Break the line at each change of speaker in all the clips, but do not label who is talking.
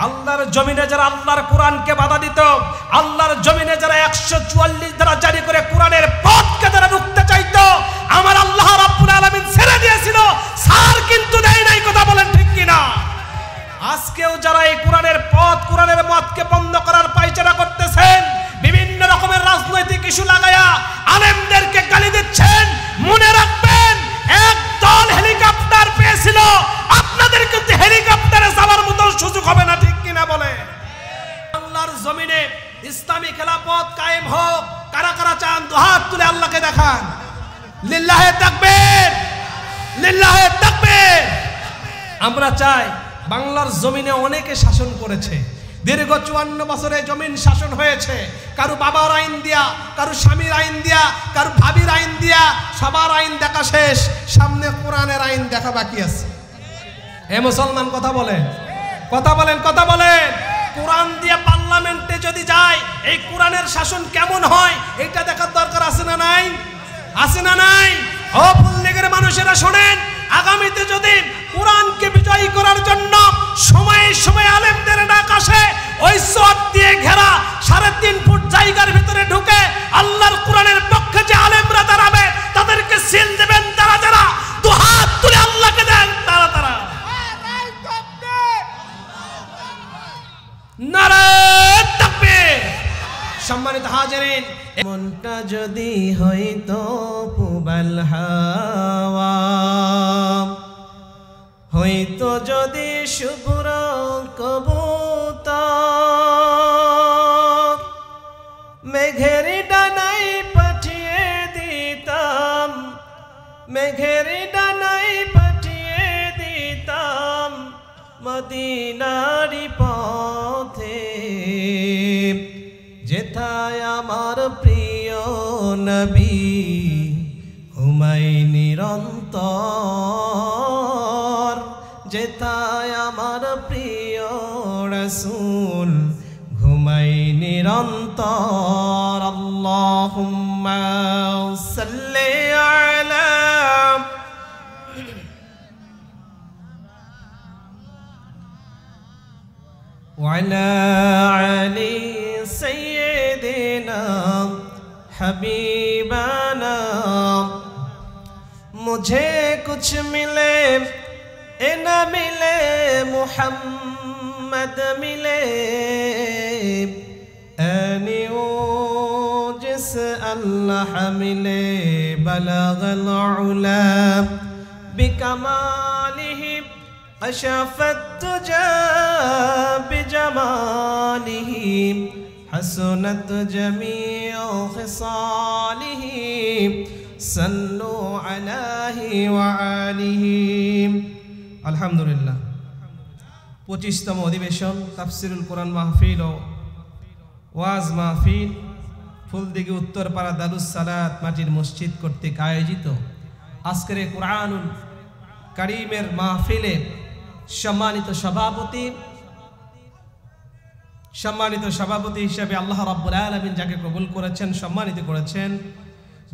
আল্লাহর জমিনে যারা আল্লাহর কোরআনকে বাধা দিত, আল্লাহর জমিনে যারা 144 ধারা জারি করে কোরআনের পথকে যারা রুখতে চাইতো, আমার আল্লাহ রাব্বুল আলামিন ছেড়ে দিয়েছিল, সার কিন্তু দেয় নাই। কথা বলেন ঠিক কিনা? আজকেও যারা এই কোরআনের পথ, কোরআনের মতকে বন্ধ করার পায়চারা করতেছেন, বিভিন্ন রকমের রাজনৈতিক ইস্যু লাগায়া আলেমদেরকে গালি দিচ্ছেন, মনে রাখবেন এক দল হেলিকপ্টার পেয়েছিল, আপনাদের কিন্তু হেলিকপ্টারে যাওয়ার মতো সুযোগ হবে না। ঠিক কিনা বলে? আল্লাহর জমিনে ইসলামী খেলাফত কায়েম হোক। কারা কারা চান দুহাত তুলে আল্লাহকে দেখান। লিল্লাহে তাকবীর, লিল্লাহে তাকবীর। আমরা চাই, বাংলার জমিনে অনেকে শাসন করেছে, দীর্ঘ 54 বছরে জমিন শাসন হয়েছে। কারো বাবার আইন দিয়া, কারো স্বামীর আইন দিয়া, কারো ভাবির আইন দিয়া, সবার আইন দেখা শেষ, সামনে কোরআনের আইন দেখা বাকি আছে। হে মুসলমান, কথা বলেন, কথা বলেন, কথা বলেন। কোরআন দিয়ে পার্লামেন্টে যদি যায়, এই কোরআনের শাসন কেমন হয় এটা দেখার দরকার আছে না নাই? আছে না নাই? ও ফুলদিঘির মানুষেরা শোনেন, আগামীতে যদি কোরআনকে বিজয়ী করার জন্য সময়ে সময়ে আলেমদের ডাক আসে, ওই সওয়াত দিয়ে ঘেরা 3.5 ফুট জায়গার ভিতরে ঢুকে আল্লাহর কোরআনের পক্ষে যে আলেমরা দাঁড়াবে, তাদেরকে সিল দেবেন তারা যারা দুহাত তুলে আল্লাহকে দেন, তারা তারা। নারে তাকবীর। সম্মানিত হাজিরিন, মনটা যদি হইতো পুবাল হাওয়া, হইতো যদি শুভ্র কবুতর, মেঘের ডানায় পাঠিয়ে দিতাম, মেঘের ডানায় পাঠিয়ে দিতাম মদিনারি পথে, যেথায় আমার প্রিয় নবী ঘুমাই নিরন্তর, যেথায় আমার প্রিয় রাসূল ঘুমাই নিরন্তর। আল্লাহুম্মা সাল্লি আলা ওয়ালা আলি সাইয়্যিদিনা हबीबाना। मुझे कुछ मिले ए न मिले, मुहम्मद मिले, ऐनी ओ जिस अल्लाह मिले, बलगल उला बिकमालिही, कशफत तुजा बिजमालिही, हसनत जमीउ खिसालिही, सल्लु अलैहि व आलिहि। আলহামদুলিল্লাহ, 25তম অধিবেশন তাফসিরুল কোরআন মাহফিল ও ওয়াজ মাহফিল ফুলদিঘি উত্তরপাড়া দারুস সালাত মাটির মসজিদ কর্তৃক আয়োজিত আজকের কোরআনুল কারীমের মাহফিলে সম্মানিত সভাপতি হিসেবে আল্লাহ রাব্বুল আলামিন যাকে কবুল করেছেন, সম্মানিত করেছেন,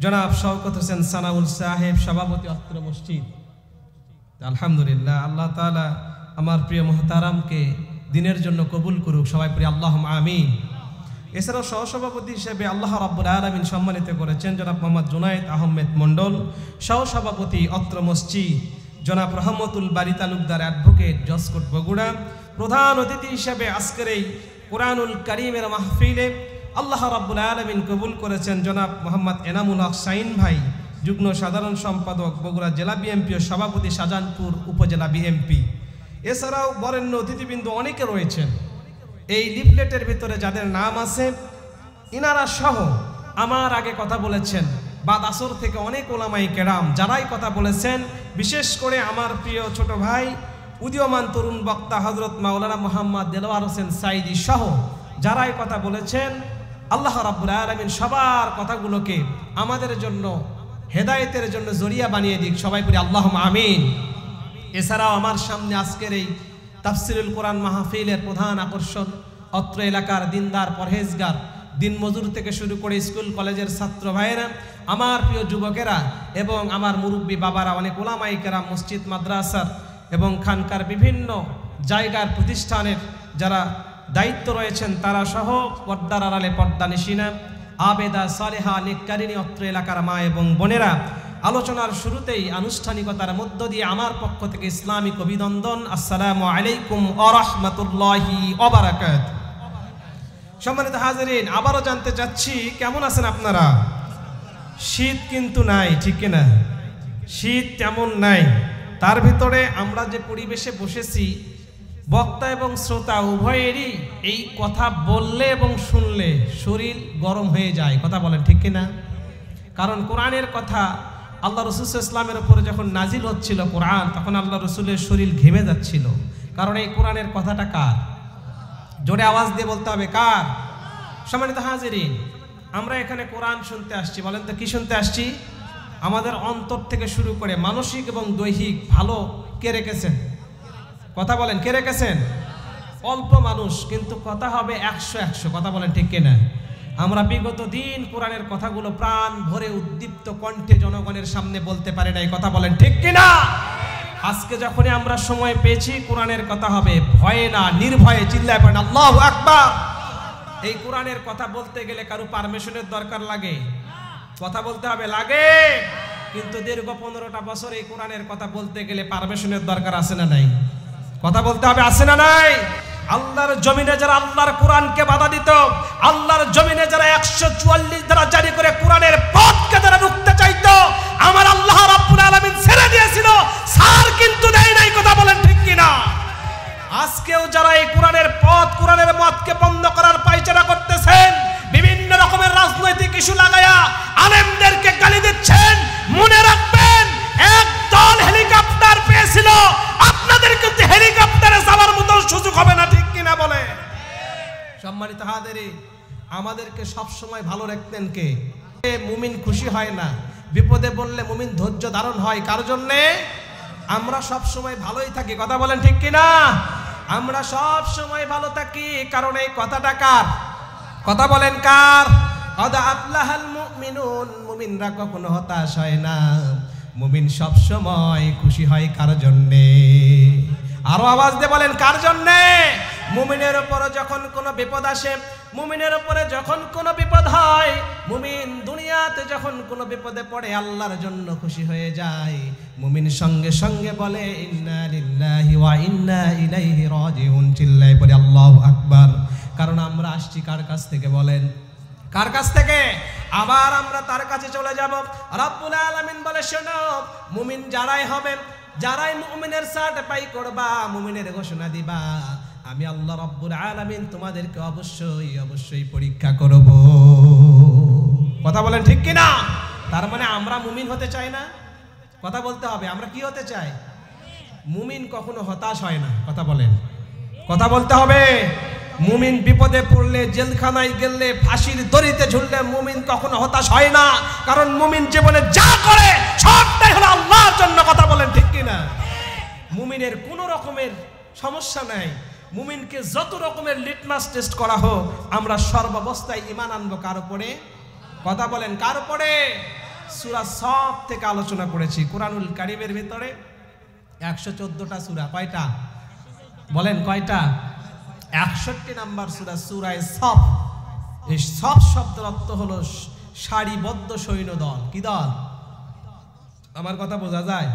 জনাব শওকত হোসেন সানাউল সাহেব, সভাপতি অত্র মসজিদ। আলহামদুলিল্লাহ, আল্লাহ তাআলা আমার প্রিয় মুহতারামকে দিনের জন্য কবুল করুক, সবাই পড়ি আল্লাহুম্মা আমিন। এছাড়াও সহসভাপতি হিসেবে আল্লাহ রাব্বুল আলামিন সম্মানিত করেছেন জনাব মোহাম্মদ জুনায়েদ আহমেদ মণ্ডল, সহসভাপতি অত্র মসজিদ জনাব রহমতুল বারী তালুকদার অ্যাডভোকেট, জসকোট বগুড়া। প্রধান অতিথি হিসেবে আজকের এই কোরআনুল কারীমের মাহফিলে আল্লাহ রাব্বুল আলামিন কবুল করেছেন জনাব মোহাম্মদ এনামুল হক শাইন ভাই, যুগ্ম সাধারণ সম্পাদক বগুড়া জেলা বিএনপি ও সভাপতি শাহজাহানপুর উপজেলা বিএনপি। এছাড়াও বরেণ্য অতিথিবৃন্দ অনেকে রয়েছেন। এই লিফলেটের ভিতরে যাদের নাম আছে, ইনারা সহ আমার আগে কথা বলেছেন, বাদ আসর থেকে অনেক ওলামায়ে কেরাম যারাই কথা বলেছেন, বিশেষ করে আমার প্রিয় ছোট ভাই উদীয়মান তরুণ বক্তা হযরত মাওলানা মুহাম্মদ দেলোয়ার হোসেন সাঈদী সহ যারাই কথা বলেছেন, আল্লাহ রাব্বুল আলামিন সবার কথাগুলোকে আমাদের জন্য হেদায়েতের জন্য জরিয়া বানিয়ে দিক, সবাই বলি আল্লাহুম্মা আমিন। এছাড়াও আমার সামনে আজকের এই তাফসিরুল কোরআন মাহফিলের প্রধান আকর্ষণ অত্র এলাকার দিনদার পরহেজগার, দিনমজুর থেকে শুরু করে স্কুল কলেজের ছাত্র ভাইয়েরা, আমার প্রিয় যুবকেরা এবং আমার মুরব্বী বাবারা, অনেক ওলামায়ে কেরাম, মসজিদ মাদ্রাসার এবং খানকার বিভিন্ন জায়গার প্রতিষ্ঠানের যারা দায়িত্ব রয়েছেন তারা সহ পর্দার আড়ালে পর্দানিশিনা আবেদা সালেহা নেককারিনী অত্র এলাকার মা এবং বোনেরা, আলোচনার শুরুতেই আনুষ্ঠানিকতার মধ্য দিয়ে আমার পক্ষ থেকে ইসলামিক অভিনন্দন, আসসালামু আলাইকুম ওয়া রাহমাতুল্লাহি ওয়া বারাকাতুহু। সম্মানিত হাজিরিন, আবারও জানতে চাচ্ছি কেমন আছেন আপনারা? শীত কিন্তু নাই, ঠিক কিনা? শীত তেমন নাই। তার ভিতরে আমরা যে পরিবেশে বসেছি, বক্তা এবং শ্রোতা উভয়েরই এই কথা বললে এবং শুনলে শরীর গরম হয়ে যায়। কথা বলেন, ঠিক কিনা? কারণ কোরআনের কথা আল্লাহ রসুল ইসলামের উপরে যখন নাজিল হচ্ছিল কোরআন, তখন আল্লাহ রসুলের শরীর ঘেমে যাচ্ছিল। কারণ এই কোরআনের কথাটা কার? জোরে আওয়াজ দিয়ে বলতে হবে, কার? সম্মানিত হাজিরিন, আমরা এখানে কোরআন শুনতে আসছি। বলেন তো কি শুনতে আসছি? আমাদের অন্তর থেকে শুরু করে মানসিক এবং দৈহিক ভালো কে রেখেছেন? কথা বলেন, কে রেখেছেন? অল্প মানুষ, কিন্তু কথা হবে 100-100। কথা বলেন, ঠিক কিনা? আমরা বিগত দিন কোরআনের কথাগুলো প্রাণ ভরে উদ্দীপ্ত কণ্ঠে জনগণের সামনে বলতে পারি নাই। কথা বলেন, ঠিক কিনা? আজকে যখনই আমরা সময় পেয়েছি কোরআনের কথা হবে, ভয়ে না, নির্ভয়ে চিল্লায় পড়েন আল্লাহু আকবার। এই কোরআনের কথা বলতে গেলে কারো পারমিশনের দরকার লাগে? কথা বলতে হবে, লাগে। কিন্তু দীর্ঘ 15টা বছর এই কোরআনের কথা বলতে গেলে পারমিশনের দরকার আছে না নাই? কথা বলতে হবে, আছে না নাই? আল্লাহর জমিনে যারা আল্লাহর কোরআনকে বাধা দিত, আল্লাহর জমিনে যারা 144 ধারা জারি করে কোরআনের পথকে যারা রুখতে চাইতো, আমার আল্লাহ রাব্বুল আলামিন ছেড়ে দিয়েছিল, সার কিন্তু দেয় নাই। কথা বলেন, ঠিক কিনা? আজকেও যারা এই কোরআনের পথ, কোরআনের মতকে বন্ধ করার পায়চারা করতেছেন, বিভিন্ন রকমের রাজনৈতিক ইস্যু লাগায়া আলেমদেরকে গালি দিচ্ছেন, মনে রাখবেন একদল হেলিকপ্টার পেয়েছিল, আপনাদের কিন্তু হেলিকপ্টারে যাওয়ার মতো সুযোগ হবে না, ঠিক কিনা বলে? সম্মানিত হাজিরিন, আমাদেরকে সব সময় ভালো রাখতেন কে? মুমিন খুশি হয় না, বিপদে বললে মুমিন ধৈর্য ধারণ হয়। কার জন্য? আমরা সব সময় ভালোই থাকি। কথা বলেন, ঠিক কিনা? আমরা সব সময় ভালো থাকি কারণ এই কথাটা কার? কথা বলেন, কার? কদ আফলাহাল মুমিনুন, মুমিনরা কখনো হতাশ হয় না, মুমিন সব সময় খুশি হয়। কার জন্য? আরো আওয়াজ দিয়ে বলেন, কার জন্য? মুমিনের উপরে যখন কোনো বিপদ আসে, মুমিনের উপরে যখন কোনো বিপদ হয়, মুমিন দুনিয়াতে যখন কোনো বিপদে পড়ে আল্লাহর জন্য খুশি হয়ে যায়। মুমিন সঙ্গে সঙ্গে বলে ইন্না লিল্লাহি ওয়া ইন্না ইলাইহি রাজিউন, চিল্লায় পড়ে আল্লাহু আকবার। কারণ আমরা আসছি কার কাছ থেকে? বলেন, কার কাছ থেকে? আবার আমরা তার কাছে চলে যাব। রব্বুল আলামিন বলে, শোনো, মুমিন যারাই হবে, যারাই মুমিনের সার্টিফাই করবা, মুমিনের ঘোষণা দিবা, আমি আল্লাহ রব্বুল আলামিন তোমাদেরকে অবশ্যই পরীক্ষা করব। কথা বলেন, ঠিক কিনা? তার মানে আমরা মুমিন হতে চাই না? কথা বলতে হবে, আমরা কি হতে চাই? মুমিন কখনো হতাশ হয় না। কথা বলেন, কথা বলতে হবে। মুমিন বিপদে পড়লে, জেলখানায় গেলে, ফাঁসির দড়িতে ঝুললে মুমিন কখনো হতাশ হয় না, কারণ মুমিন জীবনে যা করে সবটাই হলো আল্লাহর জন্য। কথা বলেন, ঠিক কিনা? মুমিনের কোনো রকমের সমস্যা নাই। মুমিনকে যত রকমের লিটমাস টেস্ট করা হোক, আমরা সর্বাবস্থায় ঈমান আনবো কার উপরে? কথা বলেন, কার উপরে? সূরা সফ থেকে আলোচনা করেছি। কোরআনুল কারীমের ভিতরে 114টা সূরা। কয়টা? বলেন, কয়টা? 61 নাম্বার সূরা, সূরা সফ। এই সফ শব্দের অর্থ হলো সারিবদ্ধ সৈন্যদল। কি দল? আমার কথা বোঝা যায়?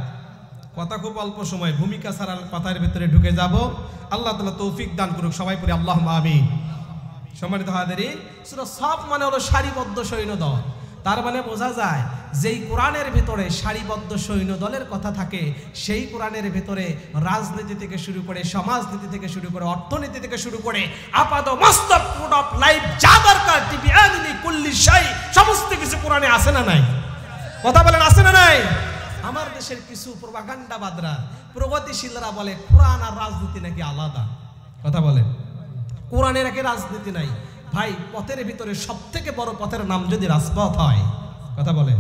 কথা খুব অল্প সময়, ভূমিকা ছাড়া কথার ভিতরে ঢুকে যাব। আল্লাহ তাআলা তৌফিক দান করুক। সবাই পড়ি আল্লাহুম্মা আমিন। সম্মানিত হাজিরিন, সূরা সফ মানে হলো সারিবদ্ধ সৈন্যদল। তার মানে বোঝা যায় যেই কোরআনের ভিতরে সারিবদ্ধ সৈন্যদলের কথা থাকে, সেই কোরআনের ভিতরে রাজনীতি থেকে শুরু করে, সমাজনীতি থেকে শুরু করে, অর্থনীতি থেকে শুরু করে আপাদ মস্তক কোড অফ লাইফ যা দরকার, টিবিয়ানি কুল্লি শাই, সমস্ত কিছু কোরআনে আছে না নাই? কথা বলেন, আছে না নাই? আমার দেশের কিছু প্রপাগান্ডাবাদরা, প্রগতিশীলরা বলে কোরআন আর রাজনীতি নাকি আলাদা। কথা বলেন, কোরআনে নাকি রাজনীতি নাই। ভাই, পথের ভিতরে সব থেকে বড় পথের নাম যদি রাজপথ হয়, কথা বলেন,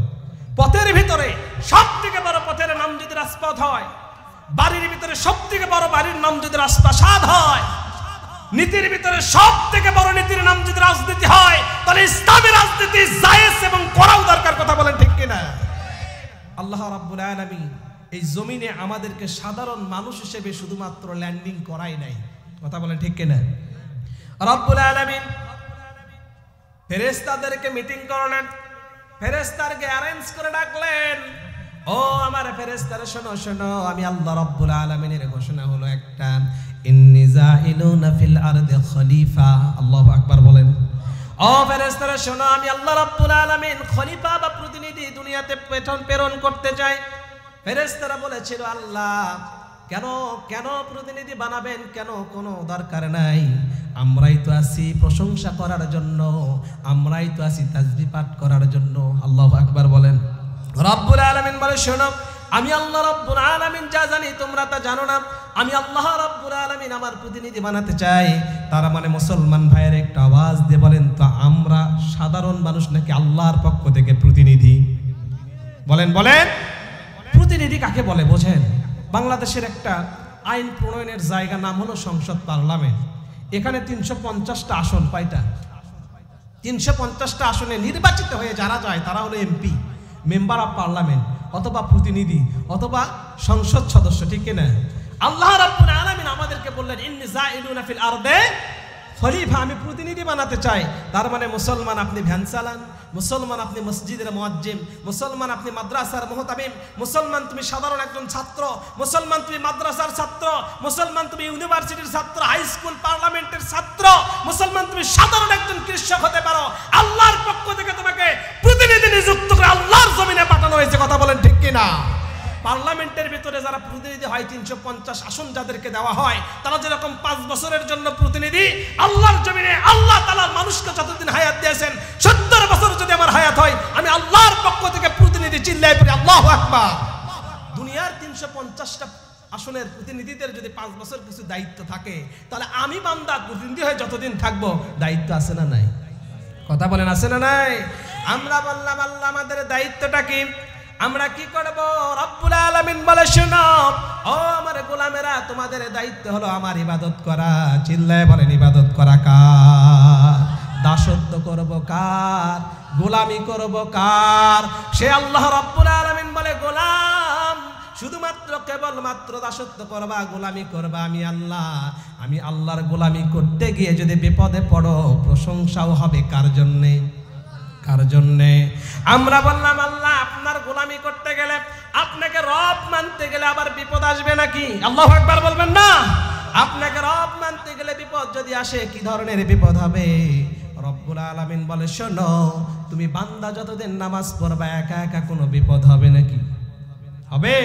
পথের ভিতরে সব থেকে বড় পথের নাম যদি রাজপথ হয়, বাড়ির ভিতরে সব থেকে বড় বাড়ির নাম যদি রাজপ্রাসাদ হয়, নীতির ভিতরে সব থেকে বড় নীতির নাম যদি রাজনীতি হয়, তাহলে ইসলামী রাজনীতি জায়েজ এবং করাও দরকার। কথা বলেন, ঠিক কিনা? আল্লাহ রাব্বুল আলামিন এই জমিনে আমাদেরকে সাধারণ মানুষ হিসেবে শুধুমাত্র ল্যান্ডিং করাই নাই, কথা বলেন ঠিক কিনা? রব্বুল আলামিন ফেরেশতাদেরকে মিটিং করলেন, ফেরেশতাদেরকে অ্যারেঞ্জ করে ডাকলেন, ও আমার ফেরেশতারা শোনো শোনো, আমি আল্লাহ রব্বুল আলামিনের ঘোষণা হলো একটা, ইন্নী জাইলুনা ফিল আরদি খলিফা। আল্লাহু আকবার বলেন। ও ফেরেশতারা শোনো, আমি আল্লাহ রব্বুল আলামিন খলিফা বা প্রতিনিধি দুনিয়াতে প্রেরণ করতে চাই। ফেরেশতারা বলেছিল, আল্লাহ কেন কেন প্রতিনিধি বানাবেন, কেন, কোনো দরকার নাই, আমরাই তো আছি প্রশংসা করার জন্য, আমরাই তো আছি তাসবিহ পাঠ করার জন্য। আল্লাহু আকবার বলেন। রব্বুল আলামিন বলে, শোনো, আমি আল্লাহ রব্বুল আলামিন যা জানি তোমরা তা জানো না, আমি আল্লাহ রব্বুল আলামিন আমার প্রতিনিধি বানাতে চাই। তার মানে মুসলমান ভাইয়ের একটা আওয়াজ দিয়ে বলেন তো, আমরা সাধারণ মানুষ নাকি আল্লাহর পক্ষ থেকে প্রতিনিধি? বলেন বলেন, প্রতিনিধি কাকে বলে বোঝেন? বাংলাদেশের একটা আইন প্রণয়নের জায়গা, নাম হলো সংসদ, পার্লামেন্ট। এখানে 350টা আসন, কয়টা? 350টা আসনে নির্বাচিত হয়ে যারা যায় তারা হলো এমপি, মেম্বার অফ পার্লামেন্ট, অথবা প্রতিনিধি, অথবা সংসদ সদস্য, ঠিক কিনা? আল্লাহ রাব্বুল আলামিন আমাদেরকে বললেন, ইন্নী জাইলুনা ফিল আরদে খলিফা, আমি প্রতিনিধি বানাতে চাই। তার মানে মুসলমান আপনি ভ্যান চালান, মুসলমান আপনি মসজিদের মুয়াজ্জিম, মুসলমান আপনি মাদ্রাসার মুহতামিম, মুসলমান তুমি সাধারণ একজন ছাত্র, মুসলমান তুমি মাদ্রাসার ছাত্র, মুসলমান তুমি ইউনিভার্সিটির ছাত্র, হাই স্কুল, পার্লামেন্টের ছাত্র, মুসলমান তুমি সাধারণ একজন কৃষক হতে পারো। আল্লাহর পক্ষ থেকে তোমাকে প্রতিনিধি নিযুক্ত করে আল্লাহর জমিনে পাঠানো হয়েছে। কথা বলেন ঠিক কিনা? পার্লামেন্টের ভিতরে যারা প্রতিনিধি হয়, 350 আসন যাদেরকে দেওয়া হয়, তারা যেরকম 5 বছরের জন্য প্রতিনিধি, আল্লাহর জমিনে আল্লাহ তাআলা মানুষকে যতদিন হায়াত দিয়েছেন, 70 বছর যদি আমার হায়াত হয়, আমি আল্লাহর পক্ষ থেকে প্রতিনিধি, চিল্লায় পড়ি আল্লাহু আকবার। দুনিয়ার 350টা আসনের প্রতিনিধিদের যদি 5 বছর কিছু দায়িত্ব থাকে, তাহলে আমি বান্দা প্রতিনিধি হয়ে যতদিন থাকবো, দায়িত্ব আছে না নাই? কথা বলেন, আছে না নাই? আমরা বললাম, আল্লাহ আমাদের দায়িত্বটা কি, আমরা কি করব? রব্বুল আলামিন বলে, শোনো, ও আমার গোলামেরা, তোমাদের দায়িত্ব হলো আমার ইবাদত করা। চিল্লায় বলেন, ইবাদত করা কার? দাসত্ব করব কার? গোলামি করব কার? সে আল্লাহ রব্বুল আলামিন বলে, গোলাম শুধুমাত্র কেবলমাত্র দাসত্ব করবা, গোলামি করবা আমি আল্লাহ। আমি আল্লাহর গোলামি করতে গিয়ে যদি বিপদে পড়ো, প্রশংসাও হবে কার জন্যে? কার জন্যে? আমরা বললাম, আল্লাহ আপনার গোলামি করতে গেলে, আপনাকে রব মানতে গেলে আবার বিপদ আসবে নাকি? আল্লাহু আকবার বলবেন না? আপনাকে রব মানতে গেলে বিপদ যদি আসে, কি ধরনের বিপদ হবে? রব্বুল আলামিন বলে, শোনো, তুমি বান্দা যতদিন নামাজ পড়বা, একা একা কোনো বিপদ হবে নাকি? হবে?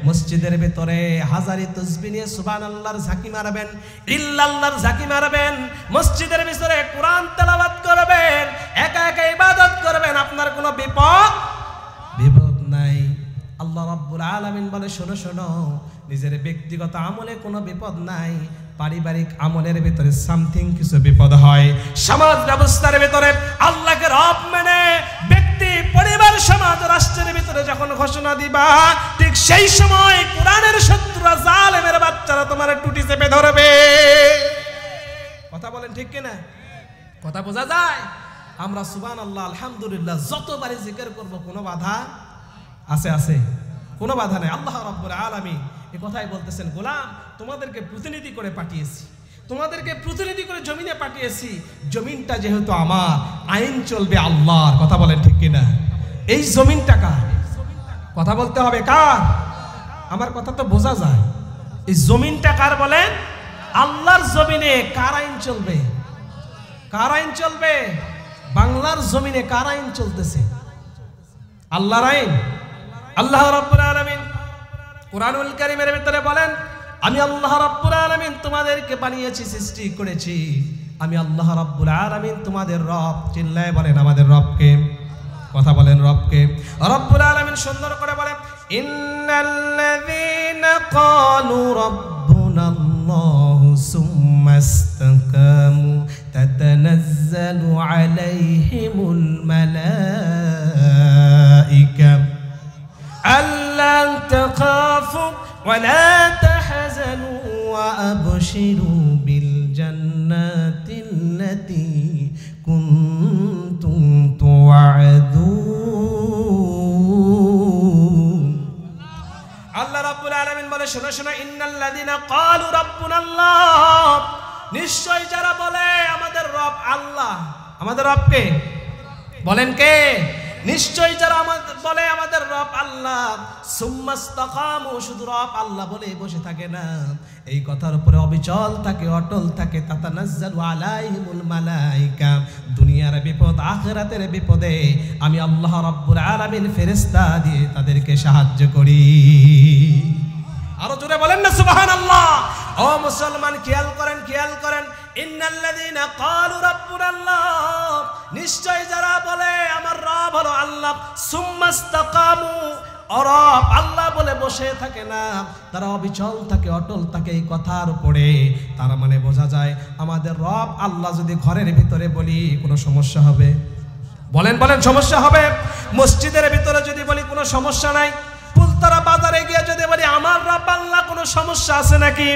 মসজিদের ভিতরে হাজারি তাসবিহ নিয়ে সুবহানাল্লাহর ঝাঁকি মারবেন, ইল্লাল্লাহর ঝাঁকি মারবেন, মসজিদের ভিতরে কোরআন তেলাওয়াত করবেন, একা একা ইবাদত করবেন, আপনার কোনো বিপদ নাই। আল্লাহ রাব্বুল আলামিন বলে, শোনো শোনো, নিজের ব্যক্তিগত আমলে কোনো বিপদ নাই, পারিবারিক আমলের ভিতরে সামথিং কিছু বিপদ হয়। সমাজ ব্যবস্থার ভিতরে আল্লাহকে রব মেনে ব্যক্তি, পরিবার, সমাজ, রাষ্ট্রের ভিতরে যখন ঘোষণা দিবা, ঠিক সেই সময় কোরআনের শত্রুরা, জালেমের বাচ্চারা তোমার টুটি চেপে ধরবে। কথা বলেন ঠিক কিনা? কথা বোঝা যায়? আমরা সুবহানাল্লাহ, আলহামদুলিল্লাহ যতবারই জিকির করব, কোনো বাধা আছে? আছে, কোনো বাধা নেই। আল্লাহ রাব্বুল আলামিন এই কথাই বলতেছেন, গোলাম তোমাদেরকে প্রতিনিধি করে পাঠিয়েছি, তোমাদেরকে প্রতিনিধি করে জমিনে পাঠিয়েছি। জমিনটা যেহেতু আমার, আইন চলবে আল্লাহর। কথা বলেন ঠিক কিনা? এই জমিনটা কার? কথা বলতে হবে কার? আমার কথা তো বোঝা যায়। এই জমিনটা কার বলেন? আল্লাহর জমিনে কার আইন চলবে? কার আইন চলবে? বাংলার জমিনে কার আইন চলতেছে? আল্লাহর আইন। আল্লাহ রাব্বুল আলামিন কুরআনুল কারীমের ভিতরে বলেন, আমি আল্লাহ রাব্বুল আলামিন তোমাদেরকে বানিয়েছি, সৃষ্টি করেছি, আমি আল্লাহ রাব্বুল আলামিন তোমাদের রব। চিল্লায় বলেন, আমাদের রবকে। কথা বলেন, রবকে। রব্বুল আলামিন সুন্দর করে বলেন, ইন্নাল্লাযীনা ক্বালু রাব্বুনাল্লাহু সুম্মা ইসতাকামু তাতানাজ্জালু আলাইহিমুল মালাঈকা আল্লা তাখাফু ওয়া লা তাহজানু ওয়া আবশিরু বিল জান্নাতিল্লাতী কুনতুম তুআদুন। আল্লাহ রাব্বুল আলামিন বলে, শোনো শোনো, ইন্নাল্লাযীনা ক্বালু রাব্বুনাল্লাহ, নিশ্চয় যারা বলে আমাদের রব আল্লাহ, আমাদের রবকে বলেন কে? নিশ্চয় যারা আমাদের বলে আমাদের রব আল্লাহ, সুম্মাস্তাকামু, শুধু রব আল্লাহ বলে বসে থাকে না, এই কথার উপরে অবিচল থাকে, অটল থাকে, তাতানাজ্জালু আলাইহিমুল মালাইকা, দুনিয়ার বিপদ আখিরাতের বিপদে আমি আল্লাহ রাব্বুল আলামিন ফেরেশতা দিয়ে তাদেরকে সাহায্য করি। আরো জোরে বলেন না সুবহানাল্লাহ। ও মুসলমান, খেয়াল করেন, খেয়াল করেন, ইন্নাল্লাযীনা ক্বালু রাব্বুনাল্লাহ, নিশ্চয় যারা বলে আমার রব হলো আল্লাহ, সুম্মাস্তাকামু, রব আল্লাহ বলে বসে থাকে না, তারা অবিচল থাকে, অটল থাকে এই কথার উপরে, তার মানে বোঝা যায় আমাদের রব আল্লাহ যদি ঘরের ভিতরে বলি কোনো সমস্যা হবে? বলেন বলেন, সমস্যা হবে? মসজিদের ভিতরে যদি বলি কোনো সমস্যা নাই, ফুলতরা বাজারে গিয়ে যদি বলি আমার রব আল্লাহ কোনো সমস্যা আছে নাকি?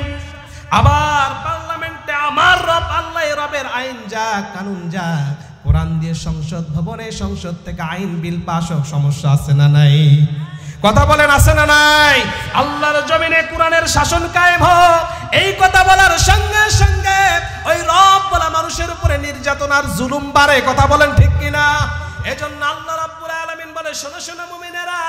আবার পার্লামেন্টে আমার রব আল্লাহ, রবের আইন যাক, কানুন যাক, কোরআন দিয়ে সংসদ ভবনে, সংসদ থেকে আইন বিল পাস হোক, সমস্যা আছে না নাই? কথা বলেন, আছে না নাই? আল্লাহর জমিনে কোরআনের শাসন কায়েম হোক, এই কথা বলার সঙ্গে সঙ্গে ওই রব বলা মানুষের উপরে নির্যাতন আর জুলুম বাড়ে। কথা বলেন ঠিক কিনা? এজন্য আল্লাহ রাব্বুল আলামিন বলে, শোনো শোনো মুমিনেরা,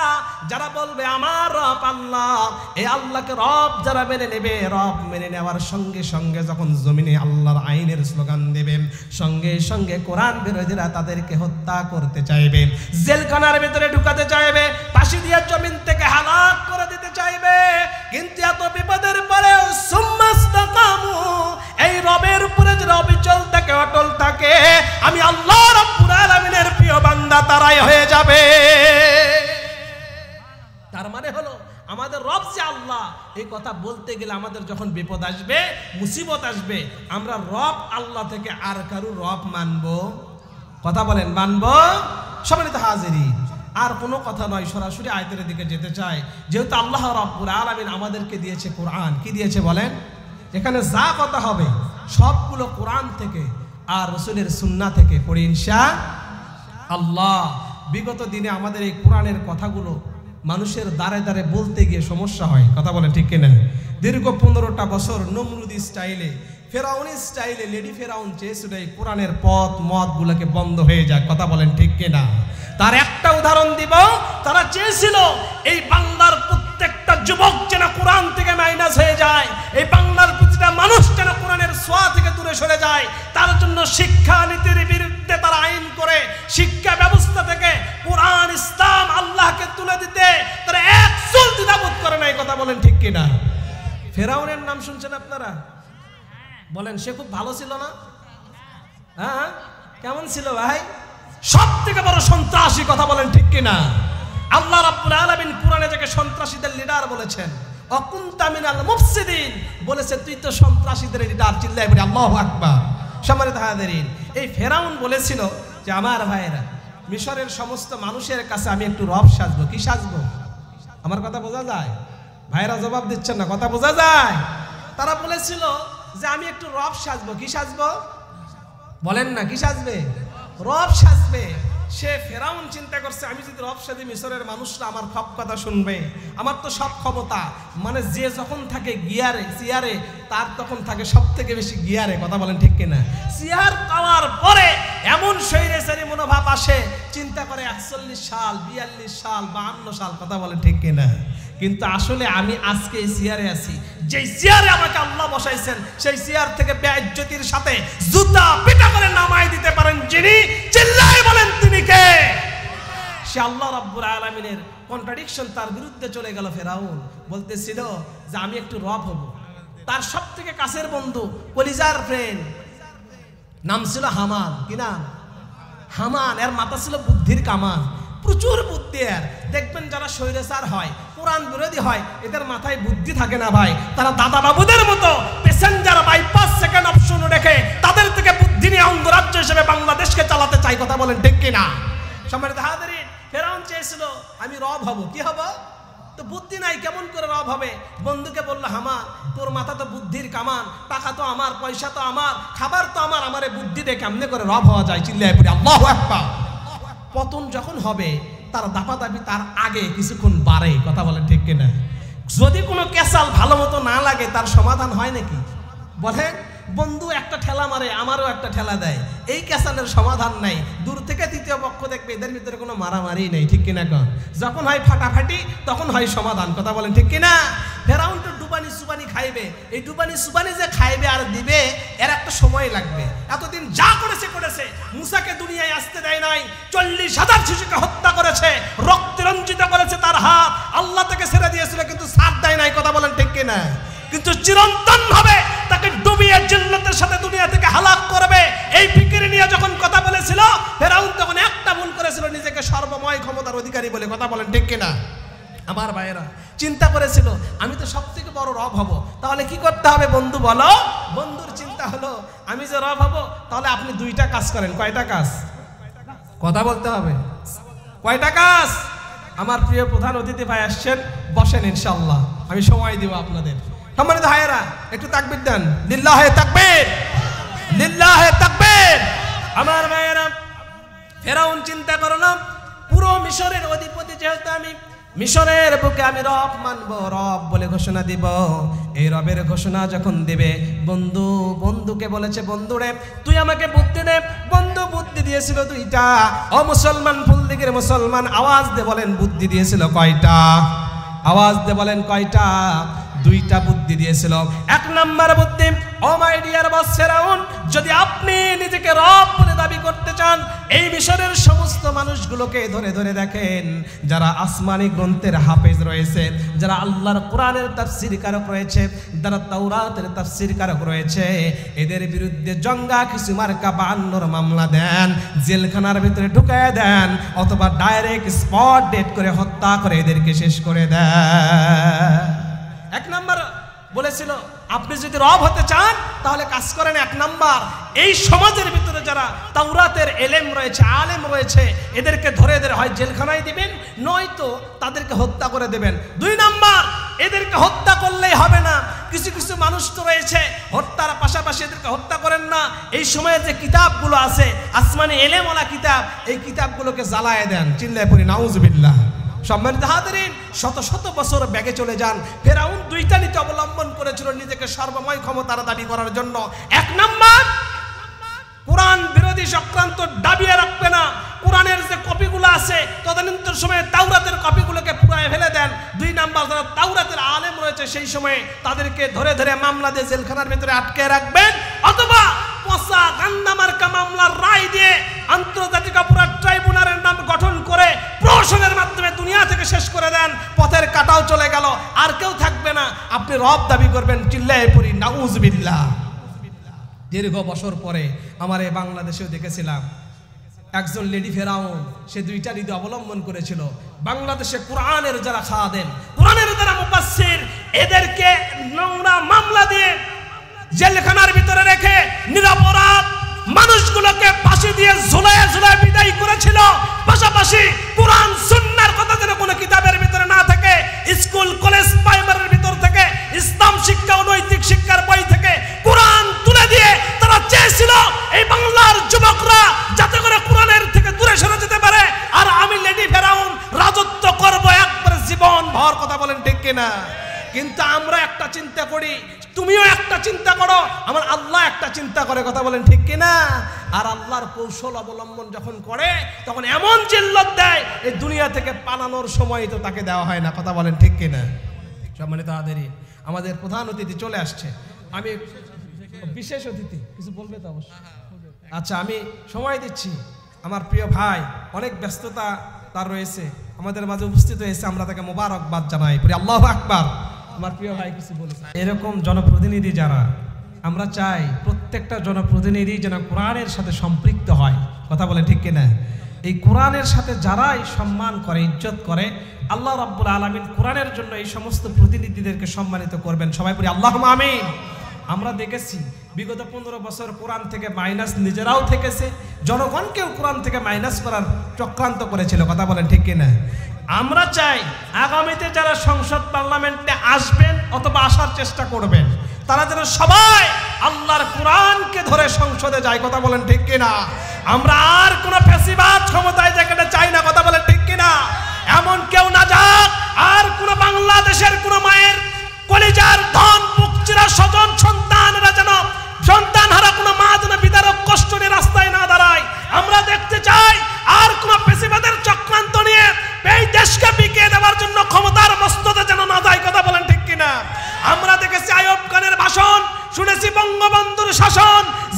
যারা বলবে আমার রব আল্লাহ, এই আল্লাহকে রব যারা মেনে নেবে, রব মেনে নেওয়ার সঙ্গে সঙ্গে যখন জমিনে আল্লাহর আইনের স্লোগান দেবে, সঙ্গে সঙ্গে কোরআন বিরোধীরা তাদেরকে হত্যা করতে চাইবে, জেলখানার ভিতরে ঢুকাতে চাইবে, ফাঁসি দিয়ে জমিন থেকে হালাক করে দিতে চাইবে। কিন্তু এত বিপদের পরেও সুম্মাস্তাকামু, এই রবের উপরে যারা অবিচল থাকে, অটল থাকে, আমি আল্লাহ রাব্বুল আলামিনের প্রিয় বান্দা তারাই হয়ে যাবে। তার মানে হলো আমাদের রব যে আল্লাহ, এই কথা বলতে গেলে আমাদের যখন বিপদ আসবে, মুসিবত আসবে, আমরা রব আল্লাহ থেকে আর কারো রব মানবো? কথা বলেন, মানবো? সম্মানিত হাজিরিন, আর কোনো কথা নয়, সরাসরি আয়াতের দিকে যেতে চাই। যেহেতু আল্লাহ রাব্বুল আলামিন আমাদেরকে দিয়েছে কোরআন, কি দিয়েছে বলেন? এখানে যা কথা হবে সবগুলো কোরআন থেকে আর রাসূলের সুন্নাহ থেকে পড়ি ইনশাআল্লাহ। বিগত দিনে আমাদের এই কোরআনের কথাগুলো মানুষের দ্বারে দ্বারে বলতে গিয়ে সমস্যা হয়। কথা বলেন ঠিক কিনা? দীর্ঘ 15টা বছর নমরুদি স্টাইলে, ফেরাউনি স্টাইলে লেডি ফেরাউন চেয়েছিল এই কোরআনের পথ মতগুলোকে বন্ধ হয়ে যায়। কথা বলেন ঠিক কিনা? তার একটা উদাহরণ দিব, তারা চেয়েছিল এই বাংলার প্রত্যেকটা যুবক যেন কোরআন থেকে মাইনাস হয়ে যায়, এই বাংলার প্রতিটা মানুষ যেন কোরআনের ছোঁয়া থেকে দূরে সরে যায়। তার জন্য শিক্ষা নীতির বিরুদ্ধে তারা আইন করে শিক্ষা ব্যবস্থা থেকে কোরআন, ইসলাম, আল্লাহকে তুলে দিতে তারা এক চুল দ্বিধাবোধ করে নাই। কথা বলেন ঠিক কিনা? ফেরাউনের নাম শুনছেন আপনারা? বলেন, সে খুব ভালো ছিল না? হ্যাঁ, কেমন ছিল ভাই? সব থেকে বড় সন্ত্রাসী। কথা বলেন ঠিক কিনা? আল্লাহ রাব্বুল আলামিন কোরআনে যাকে সন্ত্রাসীদের লিডার বলেছেন, অকুনতা মিনাল মুফসিদিন বলেছে, তুই তো সন্ত্রাসীদের লিডার। চিল্লায় বলি আল্লাহু আকবার। সম্মানিত হাজিরিন, এই ফেরাউন বলেছিল যে আমার ভাইয়েরা, মিশরের সমস্ত মানুষের কাছে আমি একটু রব সাজবো। কি সাজবো? আমার কথা বোঝা যায়? ভাইরা জবাব দিচ্ছেন না, কথা বোঝা যায়? তারা বলেছিল যে আমি একটু রব সাজবো। কি সাজবো? বলেন না, কি সাজবে? রব সাজবে। সে ফেরাউন চিন্তা করছে, আমি যদি রব সাজি, মিশরের মানুষরা আমার সব কথা শুনবে, আমার তো সব ক্ষমতা। মানে যে যখন থাকে গিয়ারে, চেয়ারে, তার তখন থাকে সব থেকে বেশি গিয়ারে। কথা বলেন ঠিক কিনা? চেয়ার পাওয়ার পরে এমন স্বৈরাচারী মনোভাব আসে, চিন্তা করে 41 সাল, 42 সাল, 52 সাল। কথা বলেন ঠিক কিনা? কিন্তু আসলে আমি আজকে এই চেয়ারে আছি, যেই চেয়ারে আমাকে আল্লাহ বসাইছেন, সেই চেয়ার থেকে বেইজ্জতির সাথে জুতা পিটা করে নামাই দিতে পারেন যিনি, চিল্লায় বলেন তিনি কে? সে আল্লাহ রাব্বুল আলামিনের কন্ট্রাডিকশন, তার বিরুদ্ধে চলে গেল। ফেরাউন বলতেছিল যে আমি একটু রব হব। তার সব থেকে কাছের বন্ধু, কলিজার ফ্রেন্ড, নাম ছিল হামান। কি নাম? হামান। এর মাথা ছিল বুদ্ধির কামান, প্রচুর বুদ্ধি। আর দেখবেন যারা স্বৈরাচার হয়, কোরআন বিরোধী হয়, এদের মাথায় বুদ্ধি থাকে না ভাই। তারা দাদা বাবুদের মতো প্যাসেঞ্জার বাইপাস সেকেন্ড অপশন রেখে তাদের থেকে বুদ্ধি নিয়ে অঙ্গরাজ্য হিসেবে বাংলাদেশকে চালাতে চাই। কথা বলেন ঠিক কিনা? সম্মানিত হাজিরিন, ফেরাউন চেয়েছিল আমি রব হব। কি হব? তো বুদ্ধি নাই, কেমন করে রব হবে? বন্ধুকে বলল, হামান, তোর মাথা তো বুদ্ধির কামান, টাকা তো আমার, পয়সা তো আমার, খাবার তো আমার, আমারে বুদ্ধি দিয়ে কেমনে করে রব হওয়া যায়? চিল্লায় পড়ি আল্লাহু আকবার। পতন যখন হবে, তার দাপাদাপি তার আগে কিছুক্ষণ বাড়ে। কথা বলেন ঠিক কিনা? যদি কোনো কেসাল ভালো মতো না লাগে, তার সমাধান হয় নাকি? বলেন, বন্ধু একটা ঠেলা মারে, আমারও একটা ঠেলা দেয়, এই ক্যাসালের সমাধান নাই। দূর থেকে তৃতীয় পক্ষ দেখবে এদের ভিতরে কোনো মারামারি নেই, ঠিক কিনা কন? যখন হয় ফাটাফাটি তখন হয় সমাধান, কথা বলেন ঠিক কিনা? ফেরাউন তো ডুবানি সুবানি খাইবে, এই ডুবানি সুবানি যে খাইবে আর দিবে এর একটা সময় লাগবে। এতদিন যা করেছে করেছে, মুসাকে দুনিয়ায় আসতে দেয় নাই, 40,000 শিশুকে হত্যা করেছে, রক্তে রঞ্জিত করেছে তার হাত, আল্লাহ তাকে ছেড়ে দিয়েছিল কিন্তু সাথ দেয় নাই, কথা বলেন ঠিক কিনা? কিন্তু চিরন্তন ভাবে তাকে ডুবিয়ে জিন্নাতের সাথে দুনিয়া থেকে হালাক করবে এই ফিকির নিয়ে যখন কথা বলেছিল ফেরাউন, তখন একটা ভুল করেছিল, নিজেকে সর্বময় ক্ষমতার অধিকারী বলে, কথা বলেন ঠিক কিনা? আমার ভাইয়েরা চিন্তা করেছিল আমি তো সব থেকে বড় রব হব, তাহলে কি করতে হবে বন্ধু বলো? বন্ধুর চিন্তা হলো আমি যে রব হব তাহলে আপনি দুইটা কাজ করেন। কয়টা কাজ? কথা বলতে হবে। কয়টা কাজ? আমার প্রিয় প্রধান অতিথি ভাই আসছেন, বসেন ইনশাআল্লাহ, আমি সময় দিব আপনাদের। সম্মানিত ভাইয়েরা একটু তাকবীর দেন, লিল্লাহে তাকবীর, লিল্লাহে তাকবীর। আমার ভাইয়েরা ফেরাউন চিন্তা করো না, পুরো মিশরের অধিপতি যেহেতু আমি, মিশরের বুকে আমি রব মানবো, রব বলে ঘোষণা দিব। এই রবের ঘোষণা যখন দিবে, বন্ধু বন্ধুকে বলেছে বন্ধুরে তুই আমাকে বুদ্ধি দে। বন্ধু বুদ্ধি দিয়েছিল দুইটা। ও মুসলমান, ফুলদিঘির মুসলমান আওয়াজ দে বলেন বুদ্ধি দিয়েছিল কয়টা? আওয়াজ দে বলেন কয়টা? দুইটা বুদ্ধি দিয়েছিল। এক নাম্বার বুদ্ধি, ও মাই ডিয়ার বস ফেরাউন, যদি আপনি নিজেকে রব বলে দাবি করতে চান, এই মিশরের সমস্ত মানুষগুলোকে ধরে ধরে দেখেন, যারা আসমানি গ্রন্থের হাফেজ রয়েছে, যারা আল্লাহর কোরআনের তাফসীর কারক রয়েছে, যারা তাওরাতের তাফসীর কারক রয়েছে, এদের বিরুদ্ধে জঙ্গা কিছু মার্কা 52 মামলা দেন, জেলখানার ভিতরে ঢুকায় দেন, অথবা ডাইরেক্ট স্পট ডেট করে হত্যা করে এদেরকে শেষ করে দেন। এক নাম্বার বলেছিল আপনি যদি রব হতে চান তাহলে কাজ করেন, এক নাম্বার এই সমাজের ভিতরে যারা তাওরাতের এলেম রয়েছে, আলেম রয়েছে, এদেরকে ধরে ধরে হয় জেলখানায় দিবেন, নয়তো তাদেরকে হত্যা করে দেবেন। দুই নাম্বার, এদেরকে হত্যা করলেই হবে না, কিছু কিছু মানুষ তো রয়েছে হত্যার পাশাপাশি এদেরকে হত্যা করেন না, এই সময়ে যে কিতাবগুলো আছে আসমানি এলেমওয়ালা কিতাব, এই কিতাবগুলোকে জ্বালায় দেন। চিল্লায় পড়ি নাউজুবিল্লাহ। সম্মানিত হাজিরিন, শত শত বছর ব্যাগে চলে যান। ফেরাউন দুইটা নীতি অবলম্বন করেছিল নিজেকে সর্বময় ক্ষমতার দাবি করার জন্য। এক নাম্বার, কোরআন বিরোধী চক্রান্ত দাবিয়ে রাখবে না, কোরআনের যে কপিগুলো আছে তদানীন্তন সময়ে তাওরাতের কপিগুলোকে পুরায় ফেলে দেন। দুই নাম্বার, যারা তাওরাতের আলেম রয়েছে সেই সময়ে তাদেরকে ধরে ধরে মামলা দিয়ে জেলখানার ভিতরে আটকে রাখবেন, অথবা পচা গান্দামার্কা মামলার রায় দিয়ে আন্তর্জাতিক অপরাধ ট্রাইব্যুনালের নাম গঠন করে প্রহসনের মাধ্যমে দুনিয়া থেকে শেষ করে দেন। পথের কাটাও চলে গেল, আর কেউ থাকবে না, আপনি রব দাবি করবেন। চিল্লায়ে পড়ি নাউজুবিল্লাহ। দীর্ঘ বছর পরে আমার এই বাংলাদেশেও দেখেছিলাম একজন লেডি ফেরাউন, সে দুইটা নীতি অবলম্বন করেছিল। বাংলাদেশে কোরআনের যারা খাদেম, কোরআনের যারা মুফাসসির, এদেরকে নোংরা মামলা দিয়ে জেলখানার ভিতরে রেখে নিরপরাধ মানুষগুলোকে ফাঁসি দিয়ে ঝুলায় ঝুলায় বিদায় করেছিল। পাশাপাশি কোরআন সুন্নাহর কথা যেন কোনো কিতাবের ভিতরে না থাকে, স্কুল কলেজ প্রাইমারির ভিতর থেকে ইসলাম শিক্ষা ও নৈতিক শিক্ষার বই থেকে কোরআন তুলে দিয়ে তারা চেয়েছিল এই বাংলার যুবকরা যাতে করে কোরআনের থেকে দূরে সরে যেতে পারে, আর আমি লেডি ফেরাউন রাজত্ব করব একবারে জীবন ভর। কথা বলেন ঠিক কিনা? কিন্তু আমরা একটা চিন্তা করি, তুমিও একটা চিন্তা করো, আমার আল্লাহ একটা চিন্তা করে। কথা বলেন ঠিক কিনা? আর আল্লাহর কৌশল অবলম্বন যখন করে তখন এমন জিল্লত দেয় এই দুনিয়া থেকে পালানোর সময় তো তাকে দেওয়া হয় না। কথা বলেন ঠিক কিনা? সম্মানিত হাজিরিন, আমাদের প্রধান অতিথি চলে আসছে। আমি বিশেষ অতিথি কিছু বলবে তো অবশ্যই। আচ্ছা, আমি সময় দিচ্ছি। আমার প্রিয় ভাই অনেক ব্যস্ততা তার রয়েছে, আমাদের মাঝে উপস্থিত হয়েছে, আমরা তাকে মোবারকবাদ জানাই। আল্লাহু আকবার। আমার প্রিয় ভাই কিছু বলেছে। এরকম জনপ্রতিনিধি যারা, আমরা চাই প্রত্যেকটা জনপ্রতিনিধি যেন কোরআনের সাথে সম্পৃক্ত হয়। কথা বলে ঠিক কিনা? এই কোরআনের সাথে যারাই সম্মান করে, ইজ্জত করে, আল্লাহ রাব্বুল আলামিন কোরআনের জন্য এই সমস্ত প্রতিনিধিদেরকে সম্মানিত করবেন। সবাই বলি আল্লাহুম্মা আমিন। আমরা দেখেছি বিগত 15 বছর কোরআন থেকে মাইনাস নিজেরাও থেকেছে, জনগণকেও কোরআন থেকে মাইনাস করার চক্রান্ত করেছিল। কথা বলেন ঠিক কিনা? আমরা চাই আগামীতে যারা সংসদ পার্লামেন্টে আসবেন অথবা আসার চেষ্টা করবেন, তারা যেন সবাই আল্লাহর কোরআনকে ধরে সংসদে যায়। কথা বলেন ঠিক কিনা? আমরা আর কোন ফ্যাসিবাদ ক্ষমতায় যেখানে চাই না। কথা বলেন ঠিক কিনা? এমন কেউ না যাক আর কোন বাংলাদেশের কোন মায়ের কলিজার ধন মুক্তিরা স্বজন সন্তানরা যেন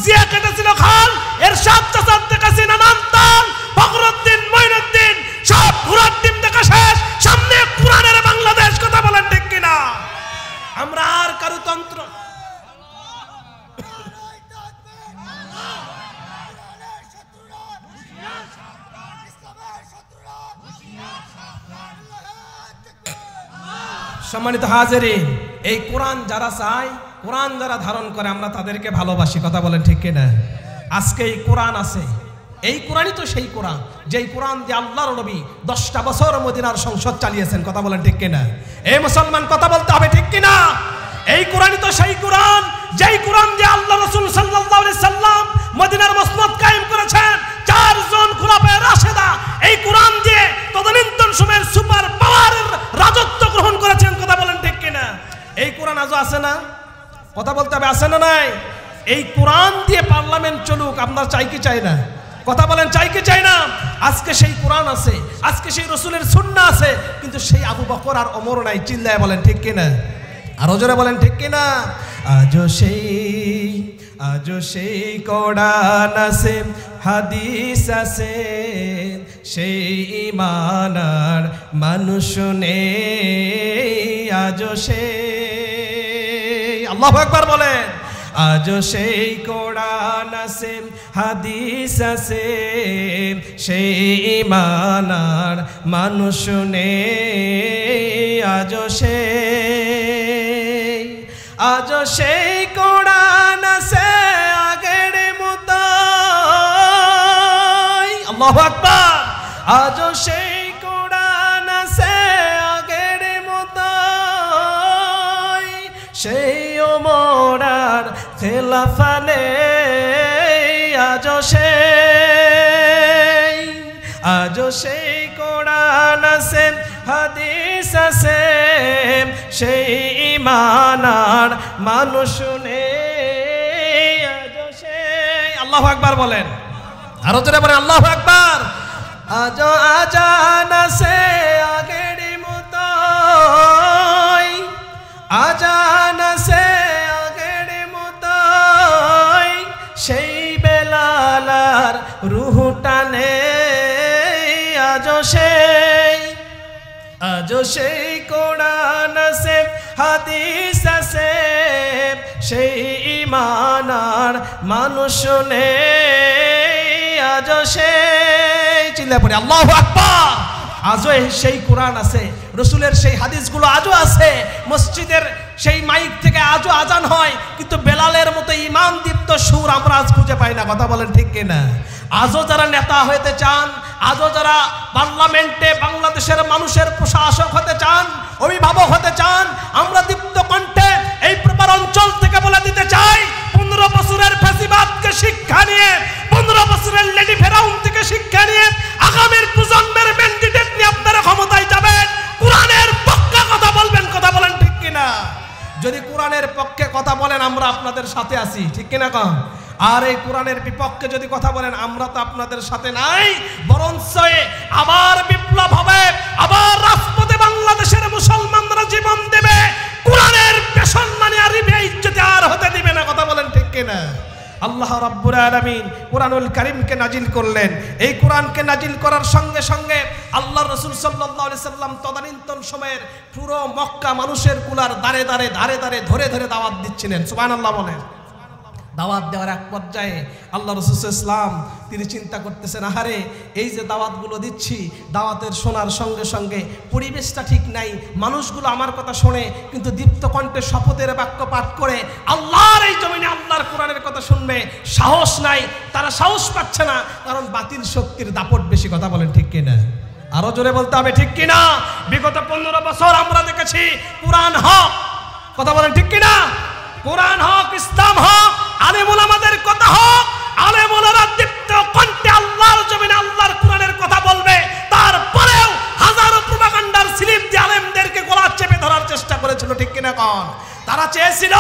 জিয়া কেটেছিল খাল, এরশাদ চাচার দেখাছি নানান তাল, ফখরুদ্দিন মঈনুদ্দিন সব ঘোড়ার টিম দেখা শেষ, সামনে কোরআনের বাংলাদেশ। কথা বলেন ঠিক কিনা? আমরা আর কারো তন্ত্র সম্মানিত হাজিরিন, এই কোরআন যারা চায়, কোরআন যারা ধারণ করে, আমরা তাদেরকে ভালোবাসি। কথা বলেন ঠিক কিনা? আজকে এই কোরআন আছে, এই কোরআনই তো সেই কোরআন যেই কোরআন দিয়ে আল্লাহর নবী 10টা বছর মদিনার সংসদ চালিয়েছেন। কথা বলেন ঠিক কিনা? এই মুসলমান কথা বলতে হবে ঠিক কিনা? এই কোরআনই তো সেই কোরআন যেই কোরআন দিয়ে আল্লাহ রাসূল সাল্লাল্লাহু আলাইহি সাল্লাম মদিনার মসনদ কায়েম করেছেন। 4 জন খুলাফায়ে রাশেদা এই কোরআন দিয়ে তদানীন্তন সময়ের সুপার পাওয়ারের রাজত্ব গ্রহণ করেছেন। কথা বলেন ঠিক কিনা? এই কোরআন আজও আছে না? কথা বলতে হবে, আছে না নাই? এই কোরআন দিয়ে পার্লামেন্ট চলুক, আপনারা চাই কি চাই না? কথা বলেন, চাই কি চাই না? আজকে সেই কোরআন আছে, আজকে সেই রাসূলের সুন্নাহ আছে, কিন্তু সেই আবু বকর আর ওমর নাই। চিল্লায় বলেন ঠিক কিনা? আরো জোরে বলেন ঠিক কিনা? আজও সেই কোরআন আছে, হাদিস আছে, সেই ঈমান আর মানুষ নেই। আজও সেই, আল্লাহু আকবার বলেন, আজও সেই কোরআন আছে, হাদিস আছে, সেই ঈমান আর মানুষ নেই। আজও সেই কোরআন আছে আগের মতো। আল্লাহু আকবার। আজও সেই কোরআন আছে আগের মতো, সেই ওমর আর খেলাফা নেই। আজও সেই কোরআন আছে, হাদিস আছে, সেই ঈমান আর মানুষ নেই। আজও সেই, আল্লাহু আকবার বলেন, আরো জোরে বলেন আল্লাহু আকবার। আজও আজান আছে আগের মতো, আজান আছে আগের মতো, সেই বেলাল আর রূহটা নেই। আজও সেই কোরআন আছে, হাদিস আছে, সেই ঈমান আর মানুষ নেই। আজও সেই, চিল্লা পড়ে আল্লাহু আকবার। আজও সেই কোরআন আছে, রাসূলের সেই হাদিসগুলো আজও আছে, মসজিদের সেই মাইক থেকে আজও আজান হয়, কিন্তু বেলালের মতো ঈমান দীপ্ত সুর আমরা আজ খুঁজে পাই না। কথা বলেন ঠিক কিনা? আজও যারা নেতা হতে চান, আজও যারা পার্লামেন্টে বাংলাদেশের মানুষের প্রশাসক হতে চান, অভিভাবক হতে চান, আমরা দীপ্ত কণ্ঠে এই প্রপার অঞ্চল থেকে বলে দিতে চাই, 15 বছরের ফ্যাসিবাদকে শিক্ষা নিয়ে, 15 বছরের লেডি ফেরাউন থেকে শিক্ষা নিয়ে আগামীর প্রজন্মের ম্যান্ডেট নিয়ে আপনারা ক্ষমতায় যাবেন, কোরআনের পক্ষে কথা বলবেন। কথা বলেন ঠিক কিনা? যদি কোরআনের পক্ষে কথা বলেন, আমরা আপনাদের সাথে আছি, ঠিক কিনা কম? আর এই কোরআনের বিপক্ষে যদি কথা বলেন, আমরা তো আপনাদের সাথে নাই, বরঞ্চ আবার বিপ্লব হবে, আবার রাজপথে বাংলাদেশের মুসলমানরা জীবন দেবে, কোরআনের বেসম্মানি আর বেইজ্জতি আর হতে দিবে না। কথা বলেন ঠিক কিনা? আল্লাহ রাব্বুল আলামিন কোরআনুল কারীমকে নাজিল করলেন। এই কোরআনকে নাজিল করার সঙ্গে সঙ্গে আল্লাহর রাসূল সাল্লাল্লাহু আলাইহি সাল্লাম তদানীন্তন সময়ের পুরো মক্কা মানুষের কুলার ধারে ধারে ধরে ধরে দাওয়াত দিচ্ছিলেন। সুবহানাল্লাহ বলেন। দাওয়াত দেওয়ার এক পর্যায়ে আল্লাহ রাসূল ইসলাম তিনি চিন্তা করতেছেন, আহারে এই যে দাওয়াতগুলো দিচ্ছি, দাওয়াতের শোনার সঙ্গে সঙ্গে পরিবেশটা ঠিক নাই, মানুষগুলো আমার কথা শোনে কিন্তু দীপ্ত কণ্ঠে শপথের বাক্য পাঠ করে আল্লাহর এই জমিনে আল্লাহর কোরআনের কথা শুনবে, সাহস নাই, তারা সাহস পাচ্ছে না, কারণ বাতিল শক্তির দাপট বেশি। কথা বলেন ঠিক কিনা? আরো জোরে বলতে হবে ঠিক কিনা? বিগত 15 বছর আমরা দেখেছি কোরআন হক। কথা বলেন ঠিক কিনা? কোরআন হক, ইসলাম হক, আলেম ওলামাদের কথা হক, আলেম ওলামারা দীপ্ত কণ্ঠে আল্লাহর জমিনে আল্লাহর কোরআনের কথা বলবে, তারপরেও হাজারো প্রোপাগান্ডার স্লিপ দিয়ে আলেমদেরকে গলা চেপে ধরার চেষ্টা করেছিল। ঠিক কিনা কোন? তারা চেয়েছিল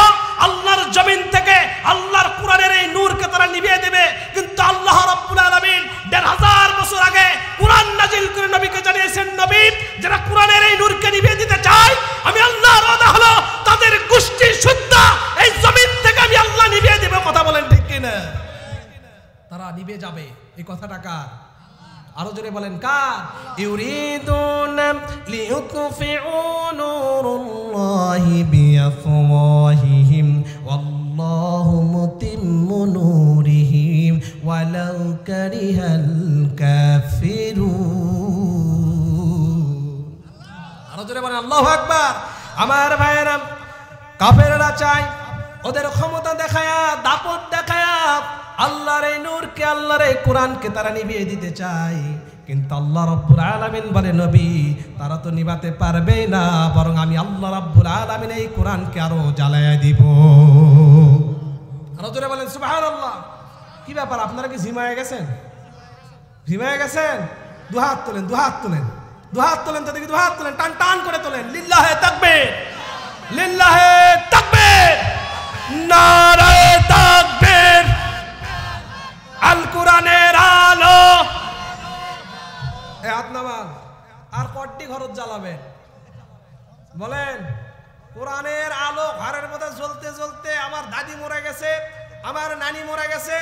আল্লাহর জমিন থেকে আল্লাহর কোরআনের এই নূরকে তারা নিভিয়ে দেবে, কিন্তু আল্লাহ রাব্বুল আলামিন 1500 বছর আগে কোরআন নাজিল করে নবীকে জানিয়েছেন, নবী যারা কোরআনের এই নূরকে নিভিয়ে দিতে চায়, আমি আল্লাহর ওয়াদা হলো তাদের গোষ্ঠী শুদ্ধ এই জমিন থেকে আমি আল্লাহ নিভিয়ে দেব। কথা বলেন ঠিক কিনা? তারা নিভে যাবে। এই কথাটা কার? আরো জোরে বলেন কার? ইউরিদুনা লিইউতফিউ নূরাল্লাহি বিআফওয়াহিহিম ওয়াল্লাহু মুতিম্মু নূরিহি ওয়ালাউ কারিহাল কাফিরুন। আরো জোরে বলেন আল্লাহু আকবার। আমার ভাইয়েরা, কাফেররা চায় ওদের ক্ষমতা দেখায়া, দাপট দেখায়া আল্লাহর এই নূরকে, আল্লাহর এই কোরআনকে তারা নিভিয়ে দিতে চায়। কিন্তু আল্লাহ রাব্বুল আলামিন বলে, নবী তারা তো নিভাতে পারবে না, বরং আমি আল্লাহ রাব্বুল আলামিন এই কোরআনকে আরো জ্বালায়া দিব। আরো জোরে বলেন সুবহানাল্লাহ। কি ব্যাপার, আপনারা কি ঝিমায়ে গেছেন? ঝিমায়ে গেছেন? দুহাত তোলেন, দুহাত তোলেন, দুহাত তোলেন, তো দেখি দুহাত তোলেন, টান টান করে তোলেন। লিল্লাহে তাকবীর, লিল্লাহে তাকবীর, নারায়ে তাকবীর। আল কোরআনের আলো। এ হাত নামান। আর কয়টি ঘর জ্বালাবেন বলেন? কোরআনের আলো ঘরের মধ্যে জ্বলতে জ্বলতে আমার দাদি মরে গেছে, আমার নানি মরে গেছে,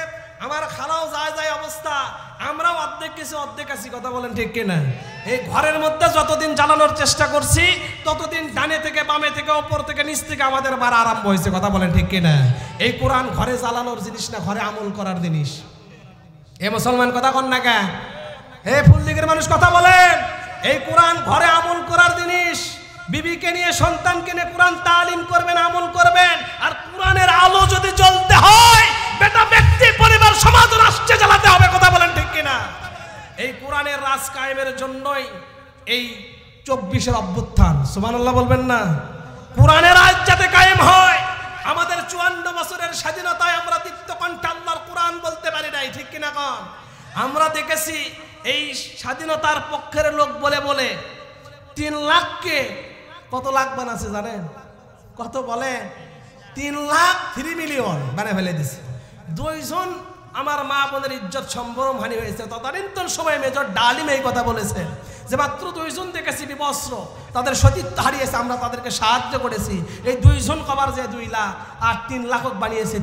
আমার খালাও যায় যায় অবস্থা, আমরাও অর্ধেক কিছু অর্ধেক আছি। কথা বলেন ঠিক কিনা? এই ঘরের মধ্যে যতদিন জ্বালানোর চেষ্টা করছি, ততদিন ডানে থেকে বামে থেকে ওপর থেকে নিচ থেকে আমাদের বার আরম্ভ হয়েছে। কথা বলেন ঠিক কিনা? এই কোরআন ঘরে জ্বালানোর জিনিস না, ঘরে আমল করার জিনিস। এ মুসলমান কথা কন না কে? হে ফুলদিকের মানুষ কথা বলেন। এই কোরআন ঘরে আমল করার জিনিস। বিবিকে নিয়ে, সন্তানকে নিয়ে কোরআন তালিম করবেন, আমল করবেন। আর কোরআনের আলো যদি জ্বলতে হয়, বেটা ব্যক্তি, পরিবার, সমাজ, রাষ্ট্রে জ্বালাতে হবে। কথা বলেন ঠিক কিনা? এই কোরআনের রাজ কায়েমের জন্যই এই 24-এর অভ্যুত্থান। সুবহানাল্লাহ বলবেন না? কোরআনের রাজ যাতে কায়েম হয়। আমাদের 54 বছরের স্বাধীনতায় আমরা দীপ্ত কণ্ঠে আল্লাহর কোরআন বলতে পারি নাই, ঠিক কিনা কন? আমরা দেখেছি এই স্বাধীনতার পক্ষের লোক বলে বলে 3 লাখকে কত লাখ বানাচ্ছে জানেন? কত বলে? 3 লাখ 3 মিলিয়ন বানিয়ে ফেলে দিছে। 2 জন আমার মা বোনের ইজ্জত সম্ভ্রম হানি হয়েছে। তদানীন্তন সময় মেজর ডালিম এই কথা বলেছে যে মাত্র 2 জন দেখেছি বিবস্ত্র, তাদের সতীত্ব হারিয়েছে, আমরা তাদেরকে সাহায্য করেছি। এই 2 জন কবার যে 2 লাখ, আর 3 লাখক বানিয়েছে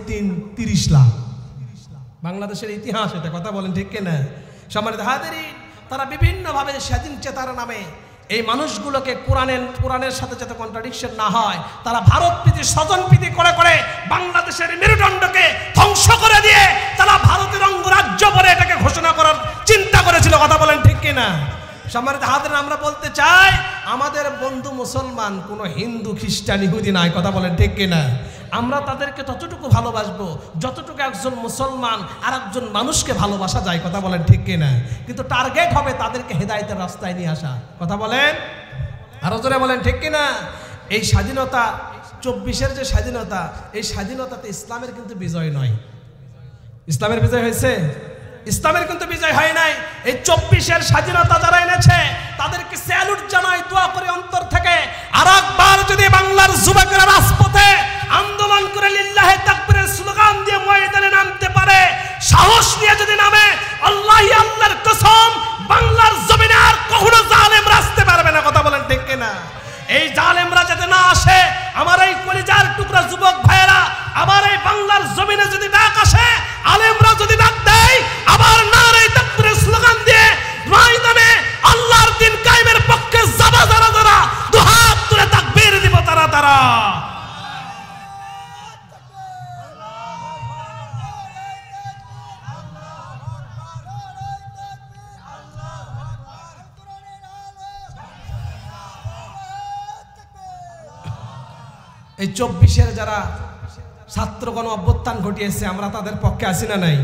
30 লাখ। বাংলাদেশের ইতিহাস এটা। কথা বলেন ঠিক কিনা? সম্মানিত হাজিরিন, তারা বিভিন্নভাবে স্বাধীন চেতার নামে এই মানুষগুলোকে কোরআনের সাথে যাতে কন্ট্রাডিকশন না হয়, তারা ভারত প্রীতি, স্বজন প্রীতি করে করে বাংলাদেশের মেরুদণ্ডকে ধ্বংস করে দিয়ে তারা ভারতের অঙ্গরাজ্য বলে এটাকে ঘোষণা করার চিন্তা করেছিল। কথা বলেন ঠিক কিনা? সম্মানিত হাজিরিন, আমরা বলতে চাই আমাদের বন্ধু মুসলমান কোনো হিন্দু, খ্রিস্টান, ইহুদি নাই। কথা বলেন ঠিক কিনা? আমরা তাদেরকে ততটুকু ভালোবাসবো যতটুকু একজন মুসলমান আর একজন মানুষকে ভালোবাসা যায়। কথা বলেন ঠিক কিনা? কিন্তু টার্গেট হবে তাদেরকে হেদায়েতের রাস্তায় নিয়ে আসা। কথা বলেন, আরো জোরে বলেন ঠিক কিনা? এই স্বাধীনতা 24-এর যে স্বাধীনতা, এই স্বাধীনতাতে ইসলামের কিন্তু বিজয় নয়। ইসলামের বিজয় হয়েছে? ইসলামের কিন্তু বিজয় হয় নাই। এই 24-এর স্বাধীনতা যারা এনেছে তাদেরকে স্যালুট জানাই, দোয়া করে অন্তর থেকে। আর একবার যদি বাংলার যুবকেরা রাজপথে আন্দোলন করে লিল্লাহে তাকবীরের স্লোগান দিয়ে ময়দানে নামতে পারে, সাহস নিয়ে যদি নামে, আল্লাহি আল্লাহর কসম, বাংলার জমিনে আর কখনো জালেমরা আসতে পারবে না। কথা বলেন ঠিক কিনা? এই জালেমরা যাতে না আসে, আমার এই কলিজার টুকরা যুবক ভাইয়েরা, আবার এই বাংলার জমিনে যদি ডাক আসে, আলেমরা যদি ডাক দেয়, আবার নারে তাকবীরের স্লোগান দিয়ে ময়দানে আল্লাহর দ্বীন কায়েমের পক্ষে যাবা যারা যারা, দুহাত তুলে তাকবীর দিব তারা তারা। এই 24-এর যারা ছাত্রগণ অভ্যুত্থান ঘটিয়েছে, আমরা তাদের পক্ষে আসি না নাই?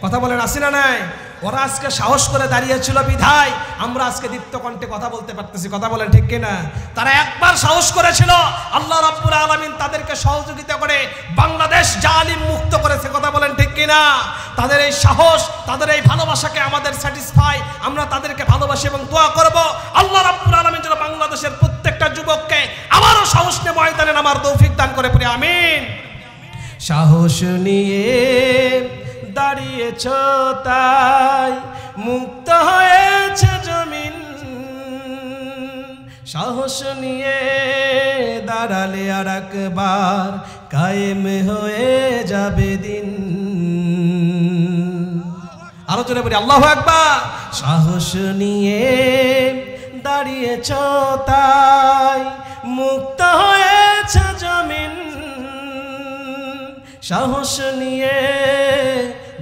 কথা বলেন আসি না নাই? ওরা আজকে সাহস করে দাঁড়িয়েছিল বিধায় আমরা আজকে দীপ্ত কণ্ঠে কথা বলতে পারতেছি। কথা বলেন ঠিক কিনা? তারা একবার সাহস করেছিল, আল্লাহ রাব্বুল আলামিন তাদেরকে সহযোগিতা করে বাংলাদেশ জালিম মুক্ত করেছে। কথা বলেন ঠিক কিনা? তাদের এই সাহস, তাদের এই ভালোবাসাকে আমাদের স্যাটিসফাই, আমরা তাদেরকে ভালোবাসি এবং দোয়া করব আল্লাহ রাব্বুল আলামিন যেন বাংলাদেশের প্রত্যেকটা যুবককে আবারও সাহস নিয়ে ময়দানে নামার তৌফিক দান করে পড়ি আমিন। সাহস নিয়ে দাঁড়িয়েছ তাই মুক্ত হয়েছে জমিন, সাহস নিয়ে দাঁড়ালে আর একবার কায়েম হয়ে যাবে দিন। জোরে বলি আল্লাহু আকবার। সাহস নিয়ে দাঁড়িয়েছ তাই মুক্ত হয়েছে জমিন, সাহস নিয়ে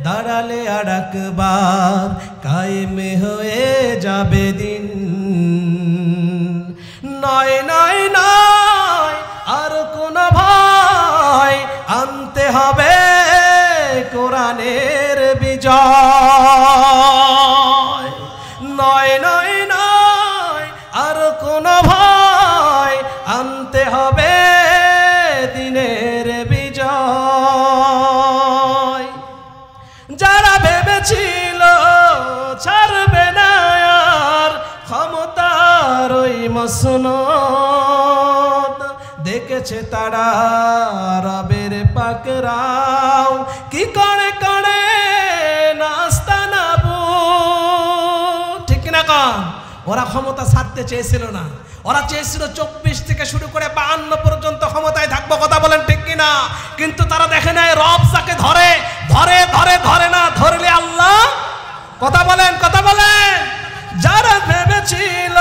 দাঁড়ালে আর একবার কায়েমে হয়ে যাবে দিন। নয় নয় নয় আর কোন ভয়, আনতে হবে কোরআনের বিজয়। নয় নয় নয় আর কোন ভয়, আনতে হবে দিনের বিজয়। যারা ভেবেছিল ছাড়বে না আর ক্ষমতার ওই মসনদ, দেখেছে তারা রবের পাকরাও কি করে করে নাস্তানাবু। ঠিক না কন? ওরা ক্ষমতা ছাড়তে চেয়েছিল না, ওরা চেয়েছিল 24 থেকে শুরু করে 52 পর্যন্ত ক্ষমতায় থাকবো। কথা বলেন ঠিক কিনা? কিন্তু তারা দেখে নাই রব যাকে ধরে ধরে ধরে ধরে না, ধরলে আল্লাহ। কথা বলেন কথা বলেন। যারা ভেবেছিল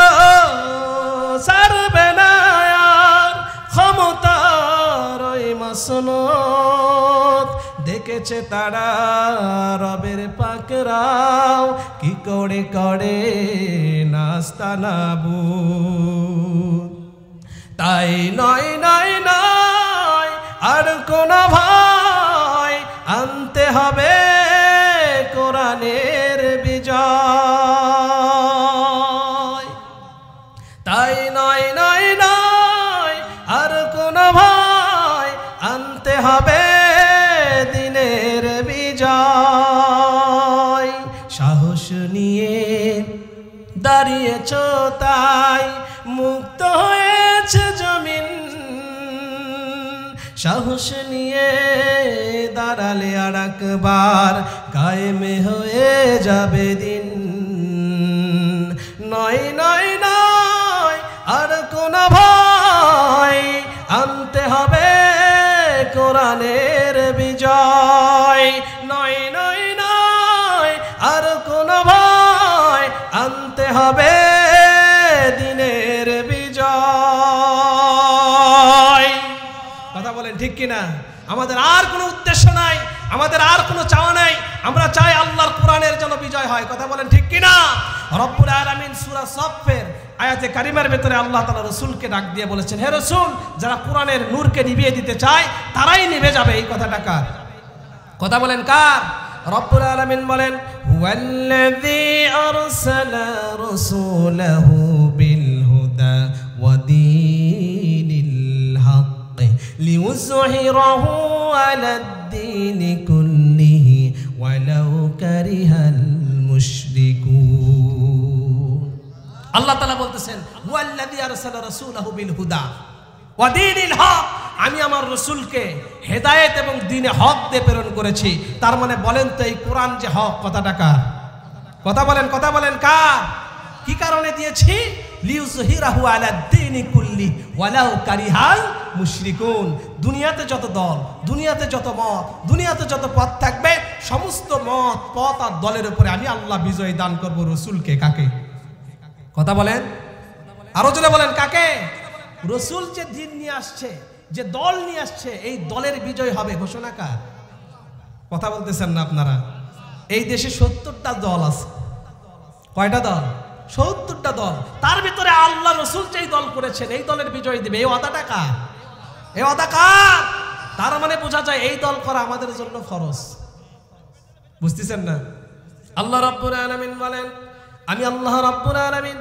ছাড়বে না আর ক্ষমতার ওই মসনদ, দেখেছে তারা রবের পাকরাও কি করে করে নাস্তানাবুদ। তাই নয় নয় নয় আর কোন ভয়, আনতে হবে কোরআনের বিজয়। তাই নয় নয় নয় আর কোন ভয়, আনতে হবে দিনের বিজয়। সাহস নিয়ে দাঁড়িয়েছ তাই মুক্ত হয়েছে জমিন, সাহস নিয়ে দাঁড়ালে আর একবার কায়েমে হয়ে যাবে দিন। নয় নয় নয় আর কোন ভয়, আনতে হবে কোরআনের বিজয়। নয় নয় নয় আর কোন ভয়, আনতে হবে দিনের বিজয়। কথা বলেন ঠিক কিনা? আমাদের আর কোনো উদ্দেশ্য নাই, আমাদের আর কোনো চাওয়া নাই, আমরা চাই আল্লাহর কোরআনের যেন বিজয় হয়। কথা বলেন ঠিক কিনা? রব্বুল আলামিন সূরা সফের আয়াতে কারিমার ভিতরে আল্লাহ তাআলা রাসূলকে ডাক দিয়ে বলেছেন, হে রাসূল, যারা কোরআনের নূরকে নিভিয়ে দিতে চায় তারাই নিভে যাবে। এই কথাটা কার কথা? বলেন কার? রব্বুল আলামিন বলেন, হুয়াল্লাযী আরসালা রাসূলাহু বিল হুদা ওয়া দীনিল হক লিইয়ুযহিরাহু আলাদ-দীনি কুল্লিহি ওয়ালাউ কারিহাল মুশরিকুন। আল্লাহ তাআলা বলতেছেন, হুয়াল্লাযী আরসালা রাসূলাহু বিল হুদা ওয়া দীনিল হক, আমি আমার রাসূলকে হেদায়েত এবং দ্বীনে হক দিয়ে প্রেরণ করেছি। তার মানে বলেন তো এই কোরআন যে হক, কথাটা কার? কথা বলেন কথা বলেন কার? কি কারণে দিয়েছি? লিইয়ুযহিরাহু আলাদ-দীনি কুল্লি ওয়ালাউ কারিহাল মুশরিকুন। দুনিয়াতে যত দল, দুনিয়াতে যত মত, দুনিয়াতে যত পথ থাকবে, সমস্ত মত পথ আর দলের উপরে আমি আল্লাহ বিজয় দান করব। রাসূলকে কাকে? কথা বলেন আরো জোরে বলেন কাকে? রাসূল যে দ্বীন নিয়ে আসছে, যে দল নিয়ে আসছে, এই দলের বিজয় হবে। ঘোষণা কার? কথা বলতেছেন না আপনারা? এই দেশে 70টা দল আছে। কয়টা দল? 70টা দল। তার ভিতরে আল্লাহ রাসূল যেই দল করেছেন এই দলের বিজয় দিবে। এই ওয়াদাটা কার? এই ওয়াদা কার? তার মানে বোঝা যায় এই দল করা আমাদের জন্য ফরজ। বুঝতেছেন না? আল্লাহ রাব্বুল আলামিন বলেন, আমি আল্লাহ রাব্বুল আলামিন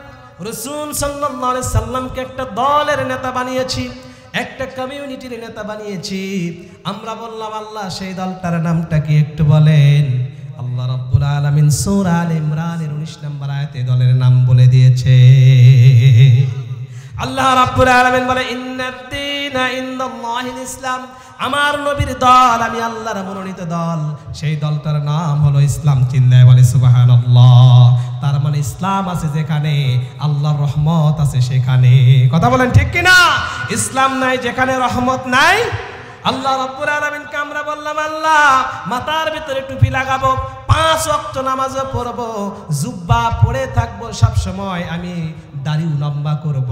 রাসূল সাল্লাল্লাহু আলাইহি সাল্লামকে একটা দলের নেতা বানিয়েছি, একটা কমিউনিটির নেতা বানিয়েছি। আমরা বললাম, আল্লাহ সেই দলটার নামটা কি একটু বলেন? আল্লাহ রাব্বুল আলামিন সূরা আলে ইমরানের 19 নম্বর আয়াতে দলের নাম বলে দিয়েছে। আল্লাহ রাব্বুল আলামিন বলে, ইন্নাদ-দীনা ইনদাল্লাহিল ইসলাম। আমার নবীর দল, আমি আল্লাহর মনোনীত দল, সেই দলটার নাম হলো ইসলাম। চিল্লায় বলে সুবহানাল্লাহ। তার মানে ইসলাম আছে যেখানে, আল্লাহর রহমত আছে সেখানে। কথা বলেন ঠিক কিনা? ইসলাম নাই যেখানে, রহমত নাই। আল্লাহ রাব্বুল আলামিনকে আমরা বললাম, আল্লাহ মাথার ভিতরে টুপি লাগাবো, 5 5 ওয়াক্ত নামাজও পড়বো, জুব্বা পরে থাকবো সব সময়, আমি দাড়িও লম্বা করব,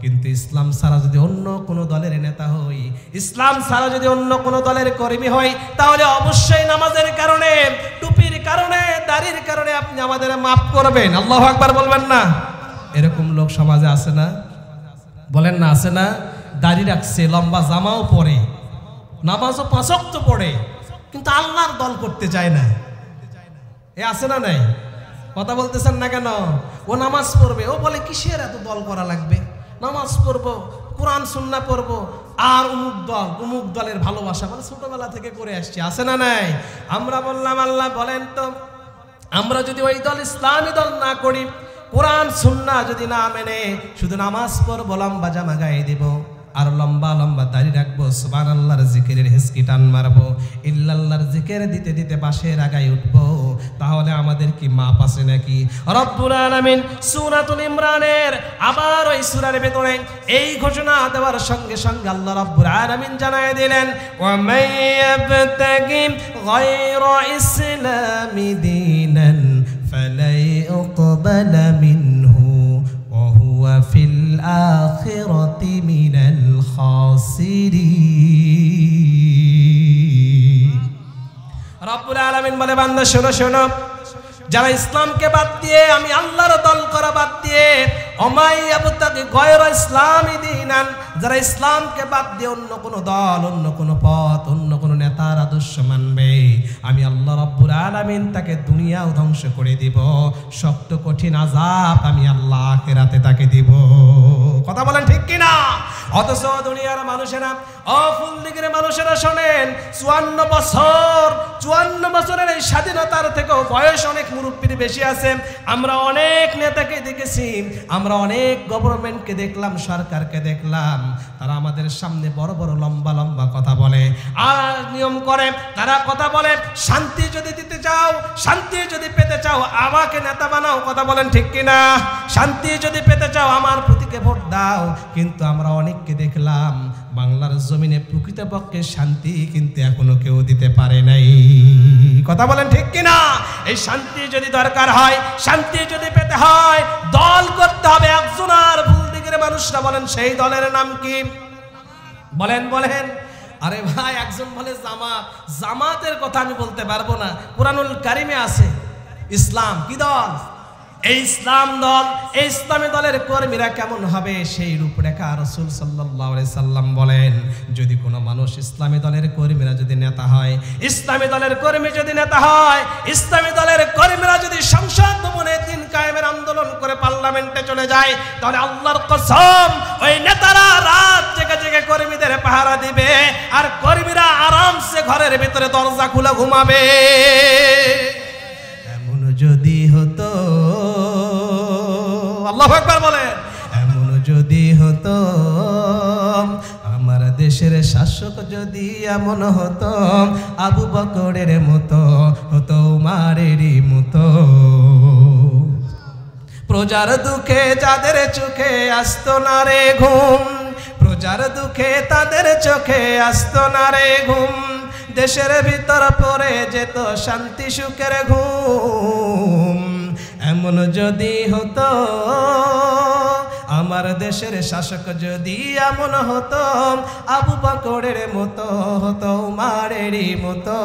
কিন্তু ইসলাম ছাড়া যদি অন্য কোনো দলের নেতা হই, ইসলাম ছাড়া যদি অন্য কোনো দলের কর্মী হই, তাহলে অবশ্যই নামাজের কারণে, টুপির কারণে, দাড়ির কারণে আপনি আমাদের মাফ করবেন। আল্লাহু আকবার বলবেন না? এরকম লোক সমাজে আছে না? বলেন না, আছে না? দাড়ি রাখছে, লম্বা জামাও পরে, নামাজও 5 ওয়াক্ত পড়ে, কিন্তু আল্লাহর দল করতে চায় না। এ আছে না নাই? কথা বলতেছেন না কেন? ও নামাজ পড়বে, ও বলে কিসের এত দল করা লাগবে, নামাজ পড়বো, কোরআন সুন্নাহ পড়বো, আর অমুক দলের ভালোবাসা, মানে ছোটবেলা থেকে করে আসছি। আছে না নাই? আমরা বললাম আল্লাহ বলেন তো, আমরা যদি ওই দল ইসলামী দল না করি, কোরআন সুন্নাহ যদি না মেনে শুধু নামাজ পড়বো, লম্বা জামা গায়ে দিব, আর লম্বা লম্বা দাড়ি রাখবো, সুবহানাল্লাহর জিকিরের হিসকি টান মারবো, ইল্লাল্লাহর জিকির দিতে দিতে বাঁশের আগায় উঠবো, তাহলে আমাদের কি মাপ আছে নাকি? রব্বুল আলামিন সূরাতুল ইমরানের আবার ওই সূরার ভিতরে এই ঘোষণা দেওয়ার সঙ্গে সঙ্গে আল্লাহ রব্বুল আলামিন জানায় দিলেন, ওয়া মাইয়াবতাগি গায়রা ইসলামি দীনান ফালাই ইউকবালা মিনহু ওয়া ফিল আখিরাতি মিনাল খাসিরিন। রব্বুল আলামিন বলে, বান্দা শোনো শোনো, যারা ইসলামকে বাদ দিয়ে, আমি আল্লাহর দল করা বাদ দিয়ে, ওমাইয়াবতাগি গায়রা ইসলামি দীনান, যারা ইসলামকে বাদ দিয়ে অন্য কোনো দল, অন্য কোনো পথ, অন্য কোনো নেতার আদর্শ মানবে, আমি আল্লাহ রব্বুল আলামিন তাকে দুনিয়াও ধ্বংস করে দিব, শক্ত কঠিন আযাব আমি আল্লাহ আখিরাতে তাকে দিব। কথা বলেন ঠিক কিনা? অথচ দুনিয়ার মানুষেরা, ফুলদিঘির মানুষেরা শোনেন, 54 বছরের এই স্বাধীনতার থেকেও বয়স অনেক মুরব্বীর বেশি আছে। আমরা অনেক নেতাকে দেখেছি, আমরা অনেক গভর্নমেন্টকে দেখলাম, সরকারকে দেখলাম, তারা আমাদের সামনে বড় বড় লম্বা লম্বা কথা বলে আর নিয়ম করে, তারা কথা বলে, শান্তি যদি দিতে চাও, শান্তি যদি পেতে চাও আমাকে নেতা বানাও। কথা বলেন ঠিক কিনা? শান্তি যদি পেতে চাও আমার প্রতীকে ভোট দাও। কিন্তু আমরা অনেককে দেখলাম বাংলার জমিনে প্রকৃতপক্ষে শান্তি কিন্তু এখনো কেউ দিতে পারে নাই। কথা বলেন ঠিক কিনা? এই শান্তি যদি দরকার হয়, শান্তি যদি পেতে হয়, দল করতে হবে একজন। আর ফুলদিঘির মানুষরা বলেন সেই দলের নাম কি? বলেন বলেন। আরে ভাই, একজন বলে জামাত, জামাতের কথা আমি বলতে পারবো না, কুরআনুল কারিমে আছে। ইসলাম কি দল? এই ইসলাম দল, এই ইসলামী দলের কর্মীরা কেমন হবে সেই রূপরেখা রাসূল সাল্লাল্লাহু আলাইহি সাল্লাম বলেন। যদি কোনো মানুষ ইসলামী দলের কর্মীরা যদি নেতা হয়, ইসলামী দলের কর্মী যদি নেতা হয়, ইসলামী দলের কর্মীরা যদি সংসদ ভবনে দিন কায়েমের আন্দোলন করে পার্লামেন্টে চলে যায়, তাহলে আল্লাহর কসম ওই নেতারা রাত জেগে জেগে কর্মীদের পাহারা দিবে, আর কর্মীরা আরামসে ঘরের ভিতরে দরজা খুলে ঘুমাবে। এমন যদি হতো, আল্লাহু আকবার বলেন, এমন যদি হতো আমার দেশের শাসক যদি এমন হতো, আবু বকরের মতো হতো, উমারেরই মতো। প্রজার দুঃখে যাদের চোখে আসতো না রে ঘুম, প্রজার দুঃখে তাদের চোখে আসতো না রে ঘুম, দেশের ভিতর পড়ে যেত শান্তি সুখের ঘুম। এমন যদি হতো আমার দেশের শাসক যদি এমন হতো, আবু বকরের মতো হতো, উমারেরই মতো।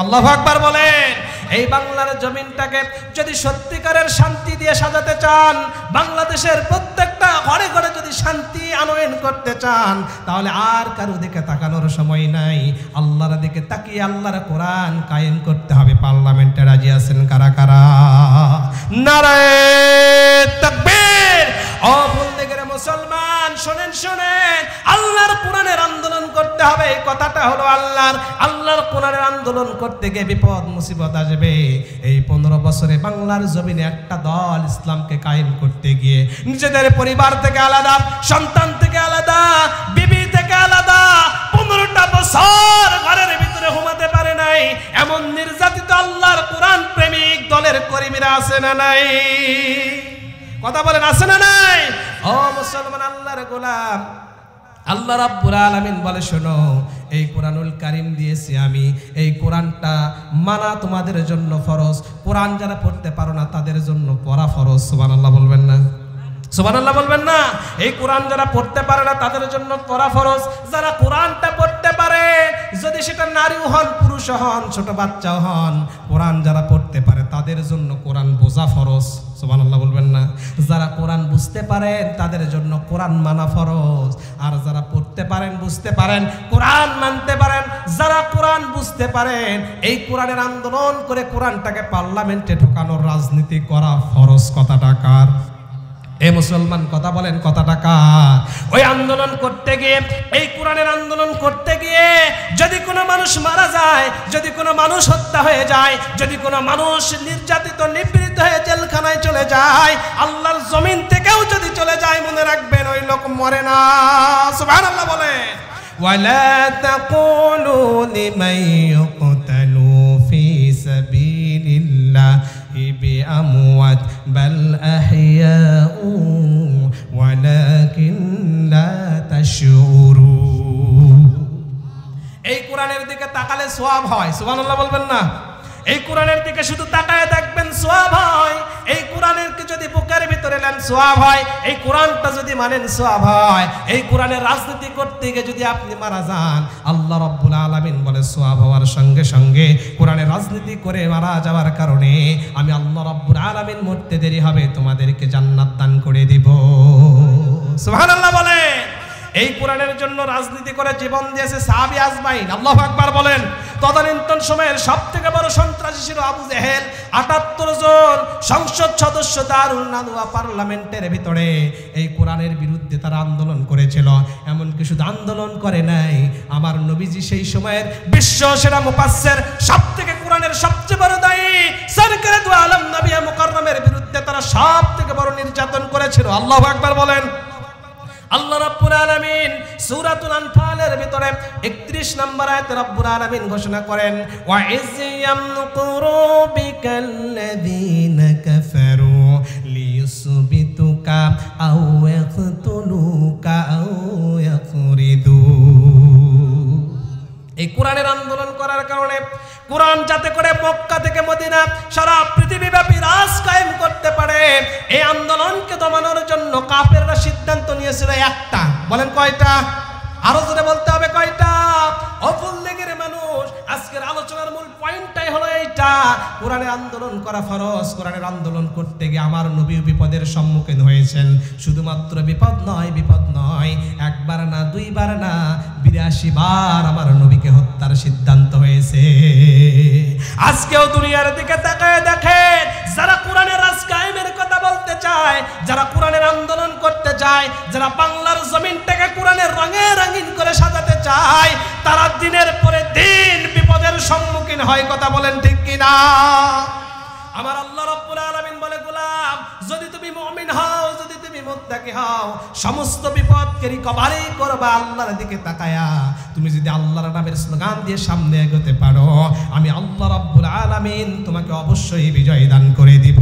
আল্লাহু আকবার বলেন। এই বাংলার জমিনটাকে যদি সত্যিকারের শান্তি দিয়ে সাজাতে চান, বাংলাদেশের প্রত্যেকটা ঘরে ঘরে যদি শান্তি আনয়ন করতে চান, তাহলে আর কারো দিকে তাকানোর সময় নাই, আল্লাহর দিকে তাকিয়ে আল্লাহর কোরআন কায়েম করতে হবে। পার্লামেন্টে রাজি আছেন কারা কারা? নারায়ে তাকবীর। ও ফুলদিঘির মুসলমান, শোনেন শোনেন, আল্লাহর কোরআনের আন্দোলন করতে হবে। এই কথাটা হলো আল্লাহর কোরআনের আন্দোলন করতে গিয়ে বিপদ মুসিবত আসবে। এই 15 বছরে বাংলার জমিনে একটা দল ইসলামকে কায়েম করতে গিয়ে নিজেদের পরিবার থেকে আলাদা, সন্তান থেকে আলাদা, বিবি থেকে আলাদা, 15টা বছর ঘরের ভিতরে ঘুমাতে পারে নাই, এমন নির্যাতিত আল্লাহর কোরআন প্রেমিক দলের কর্মীরা আছে না নাই? কথা বলেন আছে না নাই? ও মুসলমান, আল্লাহর গোলাম, আল্লাহ রাব্বুল আলামিন বলে, শোনো, এই কোরআনুল কারীম দিয়েছি আমি, এই কোরআনটা মানা তোমাদের জন্য ফরজ। কোরআন যারা পড়তে পারো না তাদের জন্য পড়া ফরজ। সুবহানাল্লাহ বলবেন না? সুবহানাল্লাহ বলবেন না? এই কোরআন যারা পড়তে পারে না তাদের জন্য পড়া ফরজ। যারা কোরআনটা পড়তে পারে, যদি সেটা নারীও হন, পুরুষ হন, ছোট বাচ্চাও হন, কোরআন যারা পড়তে পারে তাদের জন্য কোরআন বোঝা ফরজ। সুবহানাল্লাহ বলবেন না? যারা কোরআন বুঝতে পারেন তাদের জন্য কোরআন মানা ফরজ। আর যারা পড়তে পারেন, বুঝতে পারেন, কোরআন মানতে পারেন, যারা কোরআন বুঝতে পারেন, এই কোরআনের আন্দোলন করে কোরআনটাকে পার্লামেন্টে ঢোকানোর রাজনীতি করা ফরজ। কথাটা কার? এ মুসলমান কথা বলেন, কথাটা কার? ওই আন্দোলন করতে গিয়ে, এই কোরআনের আন্দোলন করতে গিয়ে যদি কোনো মানুষ মারা যায়, যদি কোনো মানুষ হত্যা হয়ে যায়, যদি কোনো মানুষ নির্যাতিত নিপীড়িত হয়ে জেলখানায় চলে যায়, আল্লাহর জমিন থেকেও যদি চলে যায়, মনে রাখবেন ওই লোক মরে না। সুবহানাল্লাহ বলেন। ওয়ালা তাকুলু লিমান ইউকতালু ফি সাবিলিল্লাহ বিআমওয়াত বাল আহইয়াউ ওয়ালাকিন লা তাশউরুন। এই কোরআনের দিকে তাকালে সওয়াব হয়। সুবহানাল্লাহ বলবেন না? এই কোরআনের দিকে শুধু তাকায় দেখবেন, সওয়াব হয়। এই কোরআনের কে যদি বুকের ভিতরে নেন, সওয়াব হয়। এই কোরআনটা যদি মানেন, সওয়াব হয়। এই কোরআনের রাজনীতি করতে গিয়ে যদি আপনি মারা যান, আল্লাহ রাব্বুল আলামিন বলে সওয়াব হওয়ার সঙ্গে সঙ্গে কোরআনের রাজনীতি করে মারা যাওয়ার কারণে আমি আল্লাহ রাব্বুল আলামিন মরতে দেরি হবে, তোমাদেরকে জান্নাত দান করে দিব। সুবহানাল্লাহ বলে। এই কোরআনের জন্য রাজনীতি করে জীবন দিয়েছে সাহাবী আজমাইন। আল্লাহু আকবার বলেন। তদানীন্তন সময়ের সবথেকে বড় সন্ত্রাসী ছিল আবু জেহেল। ৭৮ জন সংসদ সদস্য দারুল নাদওয়া পার্লামেন্টের ভিতরে এই কোরআনের বিরুদ্ধে তারা আন্দোলন করেছিল। এমনকি শুধু আন্দোলন করে নাই, আমার নবীজি সেই সময়ের বিশ্ব সেরা মুফাসসির, সবথেকে কোরআনের সবচেয়ে বড় দায়ী সরকারে দু আলম নবী মুকাররমের বিরুদ্ধে তারা সবথেকে বড় নির্যাতন করেছিল। আল্লাহু আকবার বলেন। আল্লাহ রাব্বুল আলামিন সূরাতুল আনফালের ভিতরে 31 নম্বর আয়াতে রাব্বুল আলামিন ঘোষণা করেন, ওয়া ইয ইয়ামকুরু বিকাল্লাযীনা কাফারু লিয়ুসবিতুকা আও ইয়াকতুলুকা আও ইয়াখরিদু। এই কোরআনের আন্দোলন করার কারণে কোরআন যাতে করে মক্কা থেকে মদিনা সারা পৃথিবীব্যাপী রাজ কায়েম করতে পারে, এই আন্দোলনকে দমানোর জন্য কাফেররা সিদ্ধান্ত নিয়েছিল একটা। বলেন কয়টা? আরো জোরে বলতে হবে, কয়টা? অফুল লেগের মানুষ, আজকের আলোচনার মূল পয়েন্টটাই হলো এইটা, কোরআনের আন্দোলন করা ফরজ। কোরআনের আন্দোলন করতে গিয়ে আমার নবী বিপদের সম্মুখীন হয়েছেন। শুধুমাত্র বিপদ নয়, বিপদ নয়, একবার না, দুইবার না, ৮২ বার আমার নবীকে হত্যার সিদ্ধান্ত হয়েছে। আজকেও দুনিয়ার দিকে তাকায় দেখেন, যারা কোরআনের রাজ কায়েমের কথা বলতে চায়, যারা কোরআনের আন্দোলন করতে চায়, যারা বাংলার জমিনটাকে কোরআনের রঙে রঙিন করে সাজাতে চায়, তারা দিনের পরে দিন বিপদের সম্মুখীন হয়। কথা বলেন ঠিক কিনা? আমার আল্লাহ রাব্বুল আলামিন বলে, গোলাম, যদি তুমি মুমিন হও, যদি তুমি মুত্তাকি হও, সমস্ত বিপদকে রিকভারি করবা আল্লাহর দিকে তাকায়া। তুমি যদি আল্লাহর নামের স্লোগান দিয়ে সামনে এগোতে পারো, আমি আল্লাহ রাব্বুল আলামিন তোমাকে অবশ্যই বিজয় দান করে দিব।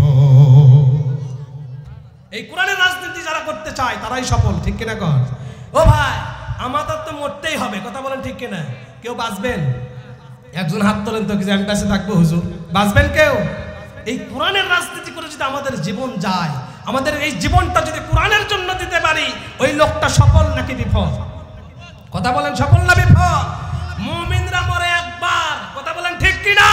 এই কোরআনের রাজনীতি যারা করতে চায় তারাই সফল। ঠিক কিনা কর? ও ভাই, আমাদের তো মরতেই হবে। কথা বলেন ঠিক কিনা? কেউ বাঁচবেন? একজন হাত তোলেন তো, কিছু আমি কাছে থাকবো। হুজুর, বাঁচবেন কেউ? এই কোরআনের রাজনীতি করে যদি আমাদের জীবন যায়, আমাদের এই জীবনটা যদি কোরআনের জন্য দিতে পারি, ওই লোকটা সফল নাকি বিফল? কথা বলেন, সফল না বিফল? মুমিনরা মরে একবার। কথা বলেন ঠিক কিনা?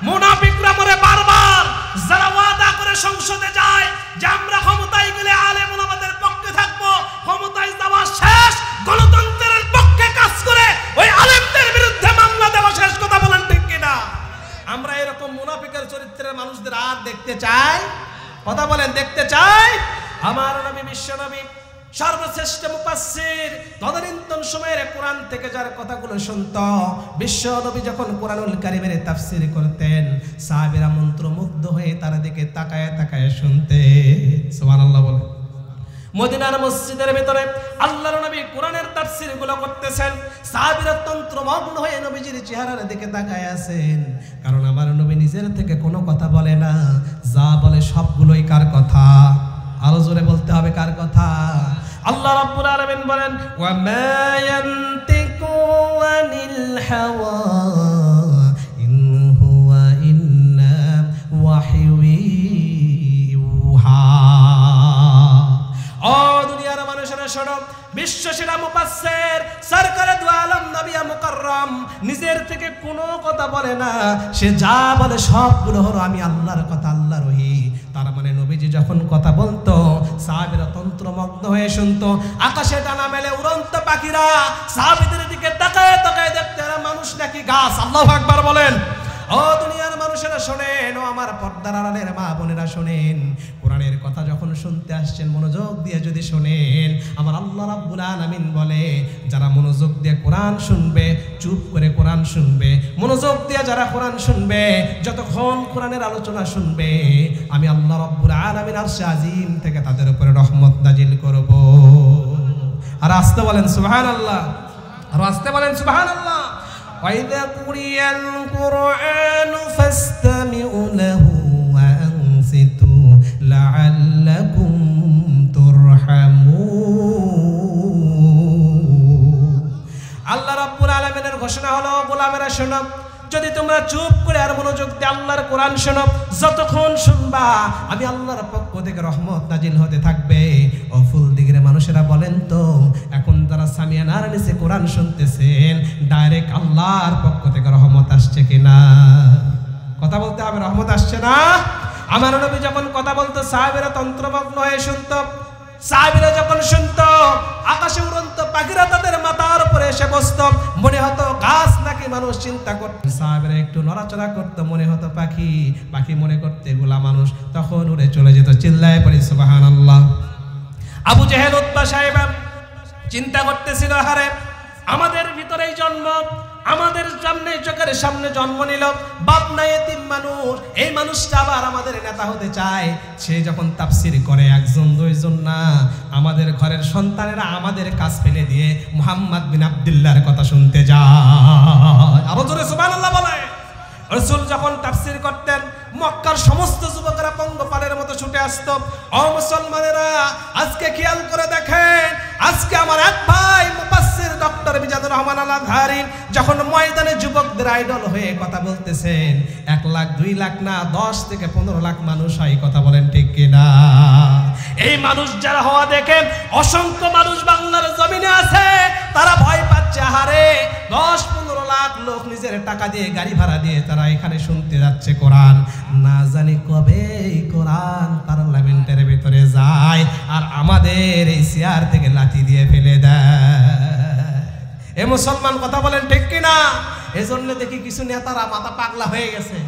মুনাফিকরা মরে বারবার। যারা ওয়াদা করে সংসদে যায় যে আমরা ক্ষমতায় গেলে আলেম ওলামাদের পক্ষে থাকবো, ক্ষমতায় যাওয়া শেষ গণতন্ত্রের পক্ষে কাজ করে ওই আলেমদের বিরুদ্ধে মামলা দেওয়া শেষ। কথা বলেন ঠিক কিনা? আমরা এরকম মুনাফিকের চরিত্রের মানুষদের আর দেখতে চাই? কথা বলেন, দেখতে চাই? আমার নবী, বিশ্ব নবী, সর্বশ্রেষ্ঠ মুফাসসির, তদানীন্তন সময়ের কোরআন থেকে যার কথাগুলো শুনত, বিশ্ব নবী যখন কোরআনুল কারীমের তাফসীর করতেন, সাহাবীরা মন্ত্রমুগ্ধ হয়ে তার দিকে তাকায় তাকায় শুনতে। সুবহানাল্লাহ বলে। মদিনার মসজিদের ভিতরে আল্লাহর নবী কোরআনের তাফসীর গুলো করতেছেন, সাহাবীরা তন্ত্রমগ্ন হয়ে নবীজির চেহারার দিকে তাকায় আছেন। কারণ আমার নবী নিজের থেকে কোনো কথা বলে না, যা বলে সবগুলোই কার কথা? আরো জোরে বলতে হবে, কার কথা? আল্লাহ রাব্বুল আলামিন বলেন ওয়া মা ইয়ানতিকু আনিল হাওয়া ইন হুয়া ইল্লা ওয়াহিয়ু ইউহা। ও দুনিয়ার মানুষেরা শোনো, বিশ্ব সেরা মুফাসসির সরকারে দু আলম নবী মুকাররম নিজের থেকে কোনো কথা বলে না, সে যা বলে সবগুলো হলো আমি আল্লাহর কথা, আল্লাহর ওহী। তার মানে নবীজি যখন কথা বলতো সাহাবীরা তন্ত্রমগ্ন হয়ে শুনতো। আকাশে ডানা মেলে উড়ন্ত পাখিরা সাহাবীদের দিকে তাকায় তাকায় দেখতে, এরা মানুষ নাকি গাছ? আল্লাহু আকবার বলেন। ও দুনিয়ার মানুষেরা শোনেন, ও আমার পর্দার আড়ালের মা বোনেরা শোনেন, কোরআনের কথা যখন শুনতে আসছেন মনোযোগ দিয়ে যদি শোনেন, আমার আল্লাহ রাব্বুল আলামিন বলে যারা মনোযোগ দিয়ে কোরআন শুনবে, চুপ করে কোরআন শুনবে, মনোযোগ দিয়ে যারা কোরআন শুনবে, যতক্ষণ কোরআনের আলোচনা শুনবে, আমি আল্লাহ রাব্বুল আলামিন আরশে আজিম থেকে তাদের উপরে রহমত নাজিল করব। আর আস্তে বলেন সুবহানাল্লাহ, আর আস্তে বলেন সুবহানাল্লাহ। وَإِذَا قُرِئَ الْقُرْآنُ فَاسْتَمِعُوا لَهُ وَأَنصِتُوا لَعَلَّكُمْ تُرْحَمُونَ। আল্লাহ রাব্বুল আলামিনের ঘোষণা হলো, গোলামেরা শোনো, যদি তোমরা চুপ করে আর মনোযোগ দিয়ে আল্লাহর কোরআন শোনো, যতক্ষণ শুনবা আমি আল্লাহর পক্ষ থেকে রহমত নাজিল হতে থাকবে। ও ফুল দিগের মানুষেরা বলেন তো, এখন যারা সামিয়ানার নিচে কোরআন শুনতেছেন, ডাইরেক্ট আল্লাহর পক্ষ থেকে রহমত আসছে কিনা? কথা বলতে হবে, রহমত আসছে না? আমার নবী যখন কথা বলতো সাহাবীরা তন্ত্রমগ্ন হয়ে শুনতো। সাহাবীরা যখন শুনতো আকাশে উড়ন্ত পাখিরা তাদের মাথার উপরে এসে বসতো, মনে হতো গাছ নাকি মানুষ। চিন্তা করতো সাহাবীরা একটু নড়াচড়া করতো, মনে হতো পাখি, পাখি মনে করতে এগুলা মানুষ, তখন উড়ে চলে যেত। চিল্লায় পড়ি সুবহানাল্লাহ। আবু জেহেল উতবা সাহেব চিন্তা করতেছিল, হারে আমাদের ভিতরেই জন্ম, আমাদের সামনে চোখের সামনে জন্ম নিল, বাপ নাই, এতিম মানুষ, এই মানুষটা আবার আমাদের নেতা হতে চায়। সে যখন তাফসীর করে একজন দুইজন না, আমাদের ঘরের সন্তানেরা আমাদের কাজ ফেলে দিয়ে মুহাম্মদ বিন আব্দুল্লাহর কথা শুনতে যায়। আরো জোরে সুবহানাল্লাহ বলে। রাসূল যখন তাফসীর করতেন মক্কার সমস্ত যুবকেরা পঙ্গপালের মতো ছুটে আসতো। ও মুসলমানেরা, আজকে খেয়াল করে দেখেন, আজকে আমার এক ভাই মুফাসসির ডক্টর মিজানুর রহমান আল-আজহারী যখন ময়দানে যুবকদের আইডল হয়ে কথা বলতেছেন, 1 লাখ 2 লাখ না 10 থেকে 15 লাখ মানুষ হয়। কথা বলেন ঠিক কিনা? এই মানুষ যারা হওয়া দেখেন অসংখ্য মানুষ বাংলার জমিনে আছে, তারা ভয় পাচ্ছে। হারে 10-15 লাখ লোক নিজের টাকা দিয়ে গাড়ি ভাড়া দিয়ে তারা এখানে শুনতে যাচ্ছে কোরআন। না জানি কবে এই কোরআন পার্লামেন্টের ভিতরে যায় আর আমাদের এই চেয়ার থেকে লাঠি দিয়ে ফেলে দেয়। এ মুসলমান কথা বলেন ঠিক কিনা? এজন্য দেখি কিছু নেতারা মাথা পাগলা হয়ে গেছে,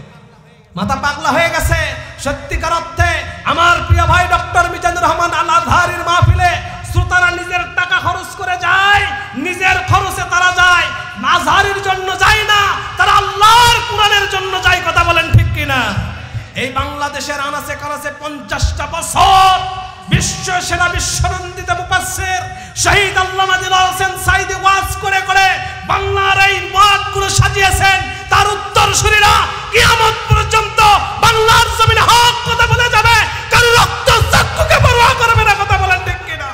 মাথা পাগলা হয়ে গেছে। সত্যিকার অর্থে আমার প্রিয় ভাই ডক্টর মিজানুর রহমান আল-আজহারীর মাহফিলে শ্রোতারা নিজের টাকা খরচ করে যায়, নিজের খরচে তারা যায়, আজহারীর জন্য যায় না, তারা আল্লাহর কোরআনের জন্য যায়। কথা বলেন ঠিক কিনা? এই বাংলাদেশের আনাচে কানাচে 50টা বছর বিশ্ব সেরা বিশ্বনন্দিত মুফাসসির শহীদ আল্লামা দিলওয়ার হোসেন সাঈদী ওয়াজ করে করে বাংলার এই মাঠগুলো সাজিয়েছেন। তার উত্তরসূরিরা কিয়ামত পর্যন্ত বাংলার জমিনে হক কথা বলে যাবে, কারো রক্ত চক্ষুকে পরোয়া করবে না। কথা বলেন ঠিক কিনা?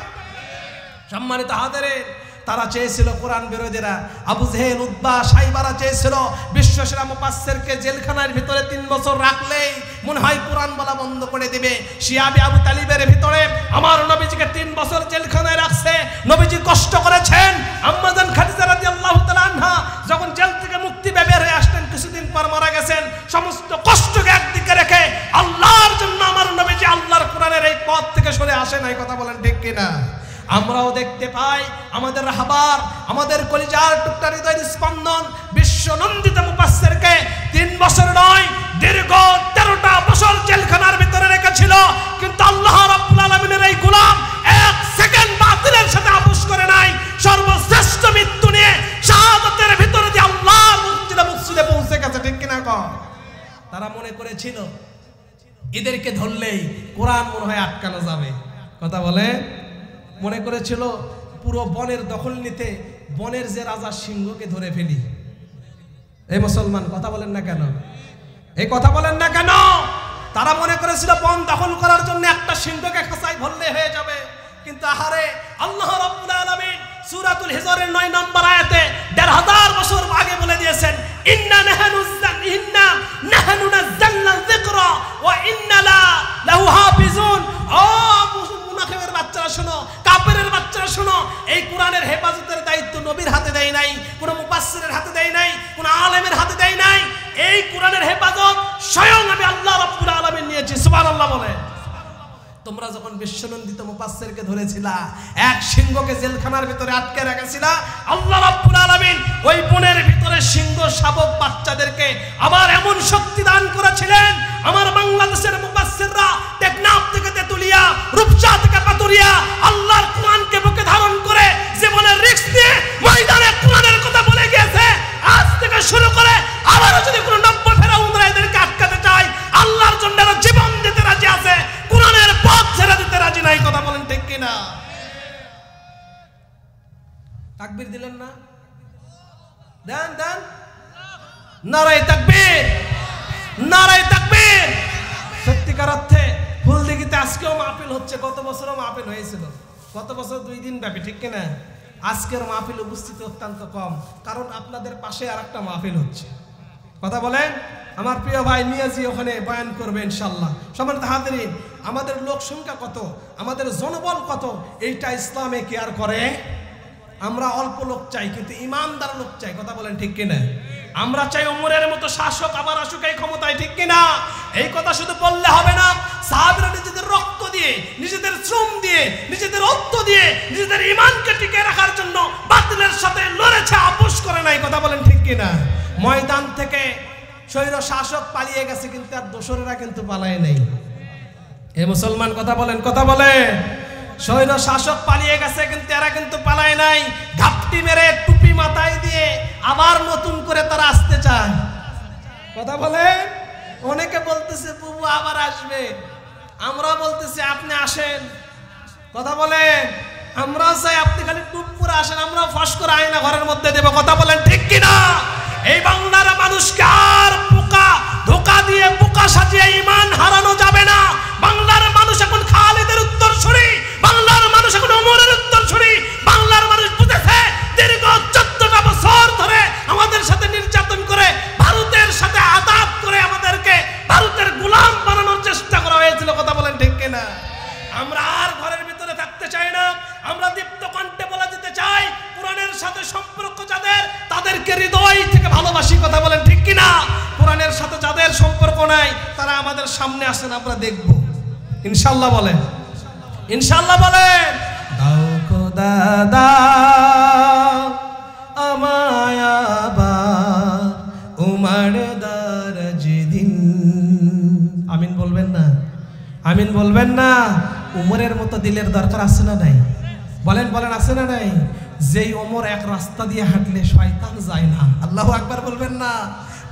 সম্মানিত হাজিরিন, তারা চেয়েছিল কোরআন বিরোধীরা, আবু জেহেল উতবা সাইবারা চেয়েছিল বিশ্বসেরা মুফাসসিরকে জেলখানার ভিতরে 3 বছর রাখলেই মনে হয় কোরআন বলা বন্ধ করে দিবে। শিয়াবি আবু তালিবের ভিতরে আমার নবীজিকে 3 বছর জেলখানায় রাখছে। নবীজি কষ্ট করেছেন। আম্মা জান খাদিজা রাদিয়াল্লাহু তাআলা আনহা যখন জেল থেকে মুক্তি পেয়ে বের হয়ে আসতেন, কিছুদিন পর মারা গেছেন। সমস্ত কষ্টকে একদিকে রেখে আল্লাহর জন্য আমার নবীজি আল্লাহর কোরআনের এই পথ থেকে সরে আসে নাই। কথা বলেন ঠিক কিনা? আমরাও দেখতে পাই আমাদের রাহবার, আমাদের কলিজার টুকরা হৃদয়ের স্পন্দন বিশ্বনন্দিত মুফাসসিরকে 3 বছর নয়, দীর্ঘ 13টা বছর জেলখানার ভিতরে রেখেছিল। কিন্তু আল্লাহ রাব্বুল আলামিনের এই গোলাম 1 সেকেন্ড বাতিলের সাথে আপোষ করে নাই। সর্বশ্রেষ্ঠ মৃত্যু নিয়ে শাহাদাতের ভিতরে দিয়ে আল্লাহর মসজিদে পৌঁছে গেছে। ঠিক কিনা? তারা মনে করেছিল এদেরকে ধরলেই কোরআন মনে হয় আটকানো যাবে। কথা বলে মনে করেছিল পুরো বনের দখল নিতে বনের যে রাজা সিংহকে ধরে ফেলি। এই মুসলমান কথা বলেন না কেন? এই কথা বলেন না কেন? তারা মনে করেছিল বন দখল করার জন্য একটা সিংহকে খাঁচায় ভরলে হয়ে যাবে। কিন্তু আহারে আল্লাহ রাব্বুল আলামিন সূরাতুল হিজরের 9 নম্বর আয়াতে ১৫০০ বছর আগে বলে দিয়েছেন, ইন্না নাহনু নাযালনা যিকরা ওয়া ইন্না লাহু হাফিজুন। ও মুনাফিকের বাচ্চারা শোনো, কাফেরের বাচ্চারা শোনো, এই কোরআনের হেফাজতের দায়িত্ব নবীর হাতে দেয় নাই, কোন মুফাসসিরের হাতে দেয় নাই, কোন আলেমের হাতে দেয় নাই। এই কোরআনের হেফাজত স্বয়ং আমি আল্লাহ রাব্বুল আলামিন নিয়েছি। সুবহানাল্লাহ বলে। তোমরা যখন বিশ্বনন্দিত মুফাসসিরকে ধরেছিলা, এক সিংহকে জেলখানার ভিতরে আটকে রেখেছিলা, আল্লাহ রাব্বুল আলামিন ওই বনের ভিতরে সিংহ শাবক বাচ্চাদেরকে আবার এমন শক্তি দান করেছিলেন। আমার বাংলাদেশের মুফাসসিররা টেকনাফ থেকে তেতুলিয়া, রূপসা থেকে পাতুরিয়া আল্লাহর কোরআনকে বুকে ধারণ করে জীবনের রিস্ক নিয়ে ময়দানে কোরআনের কথা বলে গিয়েছে। আজ থেকে শুরু করে আবারও যদি কোনো নব্য ফেরাউনরা এদেরকে আটকাতে চায়, আল্লাহর জন্য জীবন দিতে রাজি আছে, কোরআনের পথ ছেড়ে দিতে রাজি নাই। কথা বলেন ঠিক কিনা? তাকবীর দিলেন না? দেন দেন, নারায়ে তাকবীর, নারায়ে তাকবীর। সত্যিকার অর্থে ফুলদিঘিতে আজকেও মাহফিল হচ্ছে, গত বছরও মাহফিল হয়েছিল, গত বছর 2 দিন ব্যাপী, ঠিক কিনা? আজকের মাহফিল উপস্থিতি অত্যন্ত কম, কারণ আপনাদের পাশে আরেকটা মাহফিল হচ্ছে। কথা বলেন। আমার প্রিয় ভাই নিয়াজি ওখানে বয়ান করবে ইনশাআল্লাহ। সম্মানিত হাজিরিন, আমাদের লোক সংখ্যা কত, আমাদের জনবল কত, এইটা ইসলামে কেয়ার করে? আমরা অল্প লোক চাই, কিন্তু ইমানদার লোক চাই। কথা বলেন ঠিক কিনা? আমরা চাই ওমরের মতো শাসক আবার আসুক এই ক্ষমতায়, ঠিক কিনা? এই কথা শুধু বললে হবে না। সাহাবীরা নিজেদের রক্ত দিয়ে, নিজেদের শ্রম দিয়ে, নিজেদের অর্থ দিয়ে, নিজেদের ঈমানকে টিকে রাখার জন্য বাতিলের সাথে লড়েছে, আপোষ করে নাই। কথা বলেন ঠিক কিনা? ময়দান থেকে স্বৈর শাসক পালিয়ে গেছে, কিন্তু আর দোসরেরা কিন্তু পালায় নাই। এ মুসলমান কথা বলেন, কথা বলেন। স্বৈর শাসক পালিয়ে গেছে, কিন্তু এরা কিন্তু পালায় নাই। ঘাপটি মেরে টুপি মাথায় দিয়ে আবার নতুন করে তারা আসতে চায়। কথা বলেন। অনেকে বলতেছে বুবু আবার আসবে, আমরা বলতেছি আপনি আসেন। কথা বলেন। আমরাও চাই আপনি খালি টুপ করে আসেন, আমরাও ফস করে আয়না ঘরের মধ্যে দেব। কথা বলেন ঠিক কিনা? এই বাংলার মানুষকে আর ধোকা দিয়ে বোকা সাজিয়ে ঈমান হারানো যাবে না। বাংলার মানুষ এখন খালিদের উত্তরসূরি, বাংলার মানুষ এখন ওমরের উত্তরসূরি। বাংলার মানুষ বুঝেছে দীর্ঘ 14টা বছর ধরে আমাদের সাথে নির্যাতন করে, ভারতের সাথে আতাত করে আমাদেরকে ভারতের গোলাম বানানোর চেষ্টা করা হয়েছিল। কথা বলেন ঠিক কিনা? আমরা আর ঘরের ভিতরে থাকতে চাই না। আমরা দীপ্ত কণ্ঠে বলে দিতে চাই, কোরআনের সাথে সম্পর্ক যাদের, তাদেরকে হৃদয় থেকে ভালোবাসি। কথা বলেন ঠিক কিনা? কোরআনের সাথে যাদের সম্পর্ক নাই, তারা আমাদের সামনে আসেন, আমরা দেখব ইনশাআল্লাহ। বলেন ইনশাআল্লাহ। বলেন দাও খোদা দাও আমায় আবার উমার দারজিদিন। আমিন বলবেন না? আমিন বলবেন না? উমরের মতো দিলের দরকার আছে না নাই? বলেন বলেন, আছে না নাই? যেই ওমর এক রাস্তা দিয়ে হাঁটলে শয়তান যায় না। আল্লাহু আকবার বলবেন না?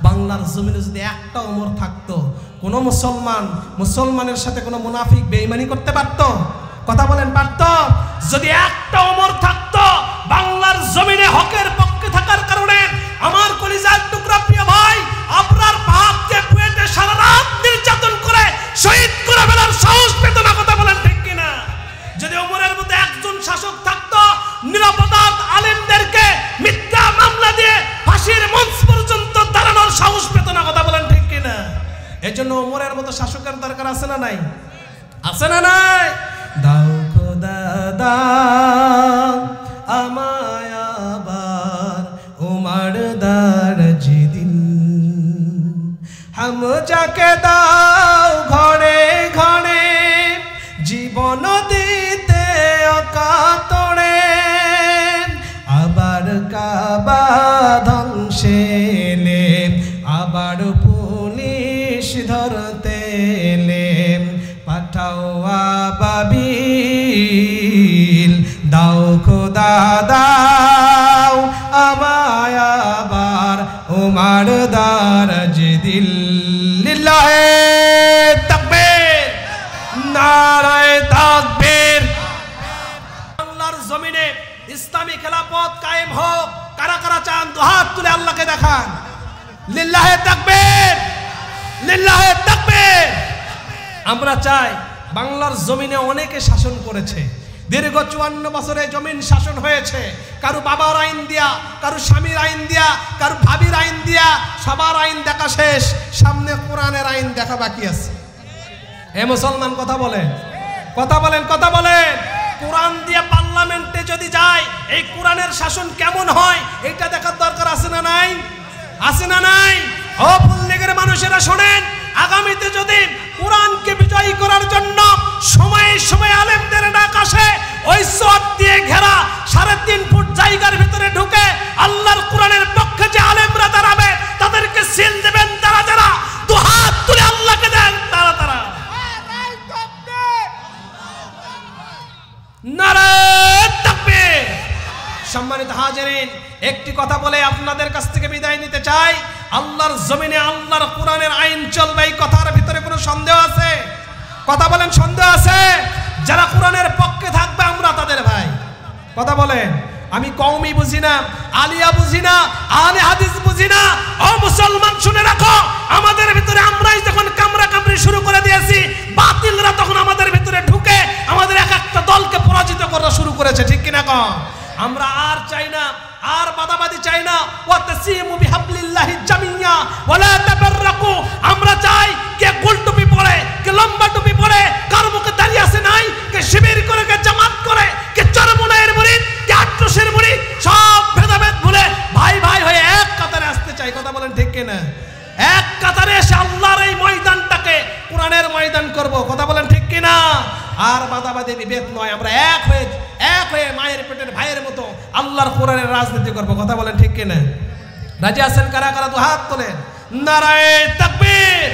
বাংলার জমিনে যদি একটা ওমর থাকতো, কোন মুসলমানের সাথে কোনো মুনাফিক বেঈমানি করতে পারতো? কথা বলেন, পারতো? যদি একটা ওমর থাকতো বাংলার জমিনে হকের পক্ষে থাকার কারণে, আমার কলিজার টুকরা প্রিয় ভাই, আপনার বাপকে বুয়েটে সারা রাত নির্যাতন করে শহীদ করে ফেলার সাহস পেত না। কথা বলেন ঠিক কিনা? যদি ওমরের মধ্যে একজন শাসক থাকতো, নিরাপরাধ আলেমদেরকে মিথ্যা মামলা দিয়ে ফাঁসির মঞ্চ পর্যন্ত দাঁড়ানোর সাহস পেত না। কথা বলেন ঠিক কিনা? এই জন্য ওমরের মতো শাসকের দরকার আছে না নাই? আছে না নাই? দাও খোদা দাও আমায় আবার উমার দারজিদিন। হাম যাকে দাও ঘরে ঘরে জীবন দিতে অকাতরে, আবার কাবা ধ্বংসেলে আবার পুলিশ ধরতে পাঠাও আবাবিল। দাও খোদা দাও আমায় আবার উমার দারজিদিন। লিল্লাহে তাকবীর, নারায়ে তাকবীর। বাংলার জমিনে ইসলামী খেলাফত কায়েম হোক। কারা কারা চান দুহাত তুলে আল্লাহকে দেখান। লিল্লাহে তাকবীর, লিল্লাহে তাকবীর। আমরা চাই, বাংলার জমিনে অনেকে শাসন করেছে, দীর্ঘ 54 বছরে জমিন শাসন হয়েছে, কারো বাবার আইন দিয়া, কারো স্বামীর আইন দিয়া, কারো ভাবির আইন দিয়া, সবার আইন দেখা শেষ, সামনে কোরআনের আইন দেখা বাকি আছে। হে মুসলমান, কথা বলেন, কথা বলেন, কথা বলেন। কোরআন দিয়ে পার্লামেন্টে যদি যায়, এই কোরআনের শাসন কেমন হয় এটা দেখার দরকার আছে না নাই? আছে না নাই? ও ফুলদিঘির মানুষেরা শোনেন, আগামীতে যদি কোরআনকে বিজয়ী করার জন্য সময়ে সময়ে আলেমদের ডাক আসে, ওই সওয়াত দিয়ে ঘেরা 3.5 ফুট জায়গার ভিতরে ঢুকে আল্লাহর কোরআনের পক্ষে যে আলেমরা দাঁড়াবে তাদেরকে সিল দেবেন তারা যারা দুহাত তুলে আল্লাহকে দেন তারা তারা। নারে তাকবীর। সম্মানিত হাজিরিন, একটি কথা বলে আপনাদের কাছ থেকে বিদায় নিতে চাই। আল্লাহর জমিনে আল্লাহর কোরআনের আইন চলবে, এই কথার ভিতরে কোনো সন্দেহ আছে? কথা বলেন, সন্দেহ আছে? যারা কোরআনের পক্ষে থাকবে আমরা তাদের ভাই। কথা বলেন। আমি কওমি বুঝি না, আলিয়া বুঝি না, আহলে হাদিস বুঝি না। ও মুসলমান শুনে রাখো, আমাদের ভিতরে আমরাই যখন কামরা কামড়ি শুরু করে দিয়েছি, বাতিলরা তখন আমাদের ভিতরে ঢুকে আমাদের এক একটা দলকে পরাজিত করা শুরু করেছে। ঠিক কিনা কম? আমরা আর চাই না, আর বাদাবাদি চাই না। ওয়াতাসিমু বিহাবলিল্লাহি জামিয়া ওয়ালা তাফাররাকু। আমরা চাই কে গোল টুপি পরে, কে লম্বা টুপি পরে, কার মুখে দাঁড়িয়ে আছে নাই, কে শিবির করে, কে জামাত করে, কে চরমুনায়ের মুরিদ, কে আট্রসের মুরিদ, সব ভেদাভেদ ভুলে ভাই ভাই হয়ে এক কাতারে আসতে চাই। কথা বলেন ঠিক কিনা? এক কাতারে এসে আল্লাহর এই ময়দানটাকে কোরআনের ময়দান করব। কথা বলেন ঠিক কিনা? আর বাদাবাদি বিভেদ নয়, আমরা এক হয়ে মায়ের পেটের ভাইয়ের মতো আল্লাহর কোরআনের রাজনীতি করব। কথা বলেন ঠিক কিনা? রাজি আছেন কারা কারা? তো হাত তোলেন। নারায়ে তাকবীর,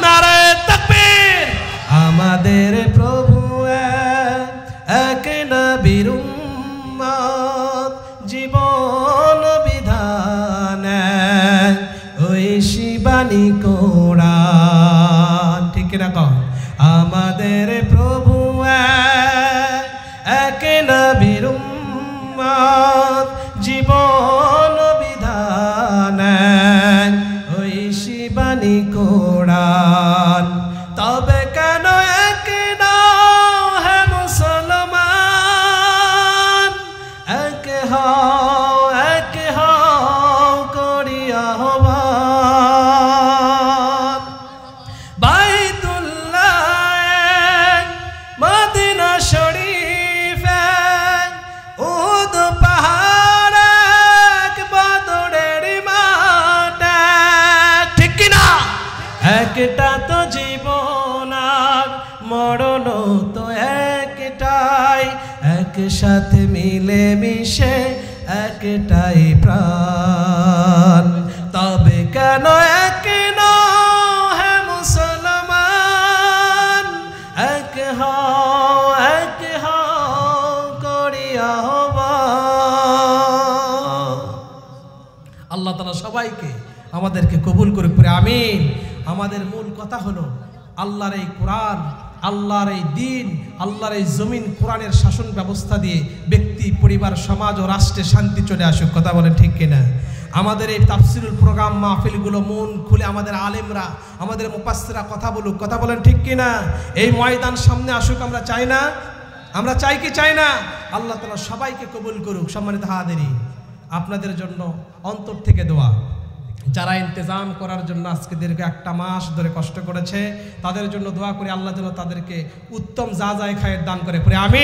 নারায়ে তাকবীর। আমাদের প্রভু এক নবীর উম্মত, জীবন বিধান ওই শিবানী কোরআন। ঠিক কিনা কম? আমাদের প্রভু এক নবীর উম্মত, জীবন বিধান ওই শিবানী কোরআন। তবে কেন এক নাও হে মুসলমান, এক হও করিয়া আহ্বান। বাইতুল্লাহ মদিনা শরীফ উদ পাহাড় বদরের মাঠ। ঠিক কিনা? একটা তো জীবন আর মরণ তো একটাই, একসাথে মিলে মিশে একটাই প্রাণ। তবে কেন এক নও হে মুসলমান, এক হও করিয়া আহ্বান। আল্লাহ তাআলা সবাইকে আমাদেরকে কবুল করুক পড়ে আমিন। আমাদের মূল কথা হলো আল্লাহর এই কোরআন, আল্লাহর এই দিন, আল্লাহর এই জমিন কোরআনের শাসন ব্যবস্থা দিয়ে ব্যক্তি, পরিবার, সমাজ ও রাষ্ট্রে শান্তি চলে আসুক। কথা বলেন ঠিক কিনা? আমাদের এই তাফসিরুল প্রোগ্রাম মাহফিলগুলো মন খুলে আমাদের আলেমরা, আমাদের মুফাসসিররা কথা বলুক। কথা বলেন ঠিক কিনা? এই ময়দান সামনে আসুক আমরা চাই না? আমরা চাই কি চাই না? আল্লাহ তাআলা সবাইকে কবুল করুক। সম্মানিত হাজিরিন, আপনাদের জন্য অন্তর থেকে দোয়া। যারা ইন্তজাম করার জন্য আজকে দীর্ঘ 1 মাস ধরে কষ্ট করেছে, তাদের জন্য দোয়া করি আল্লাহ যেন তাদেরকে উত্তম যা যায় খায়ের দান করে পড়ে আমিন।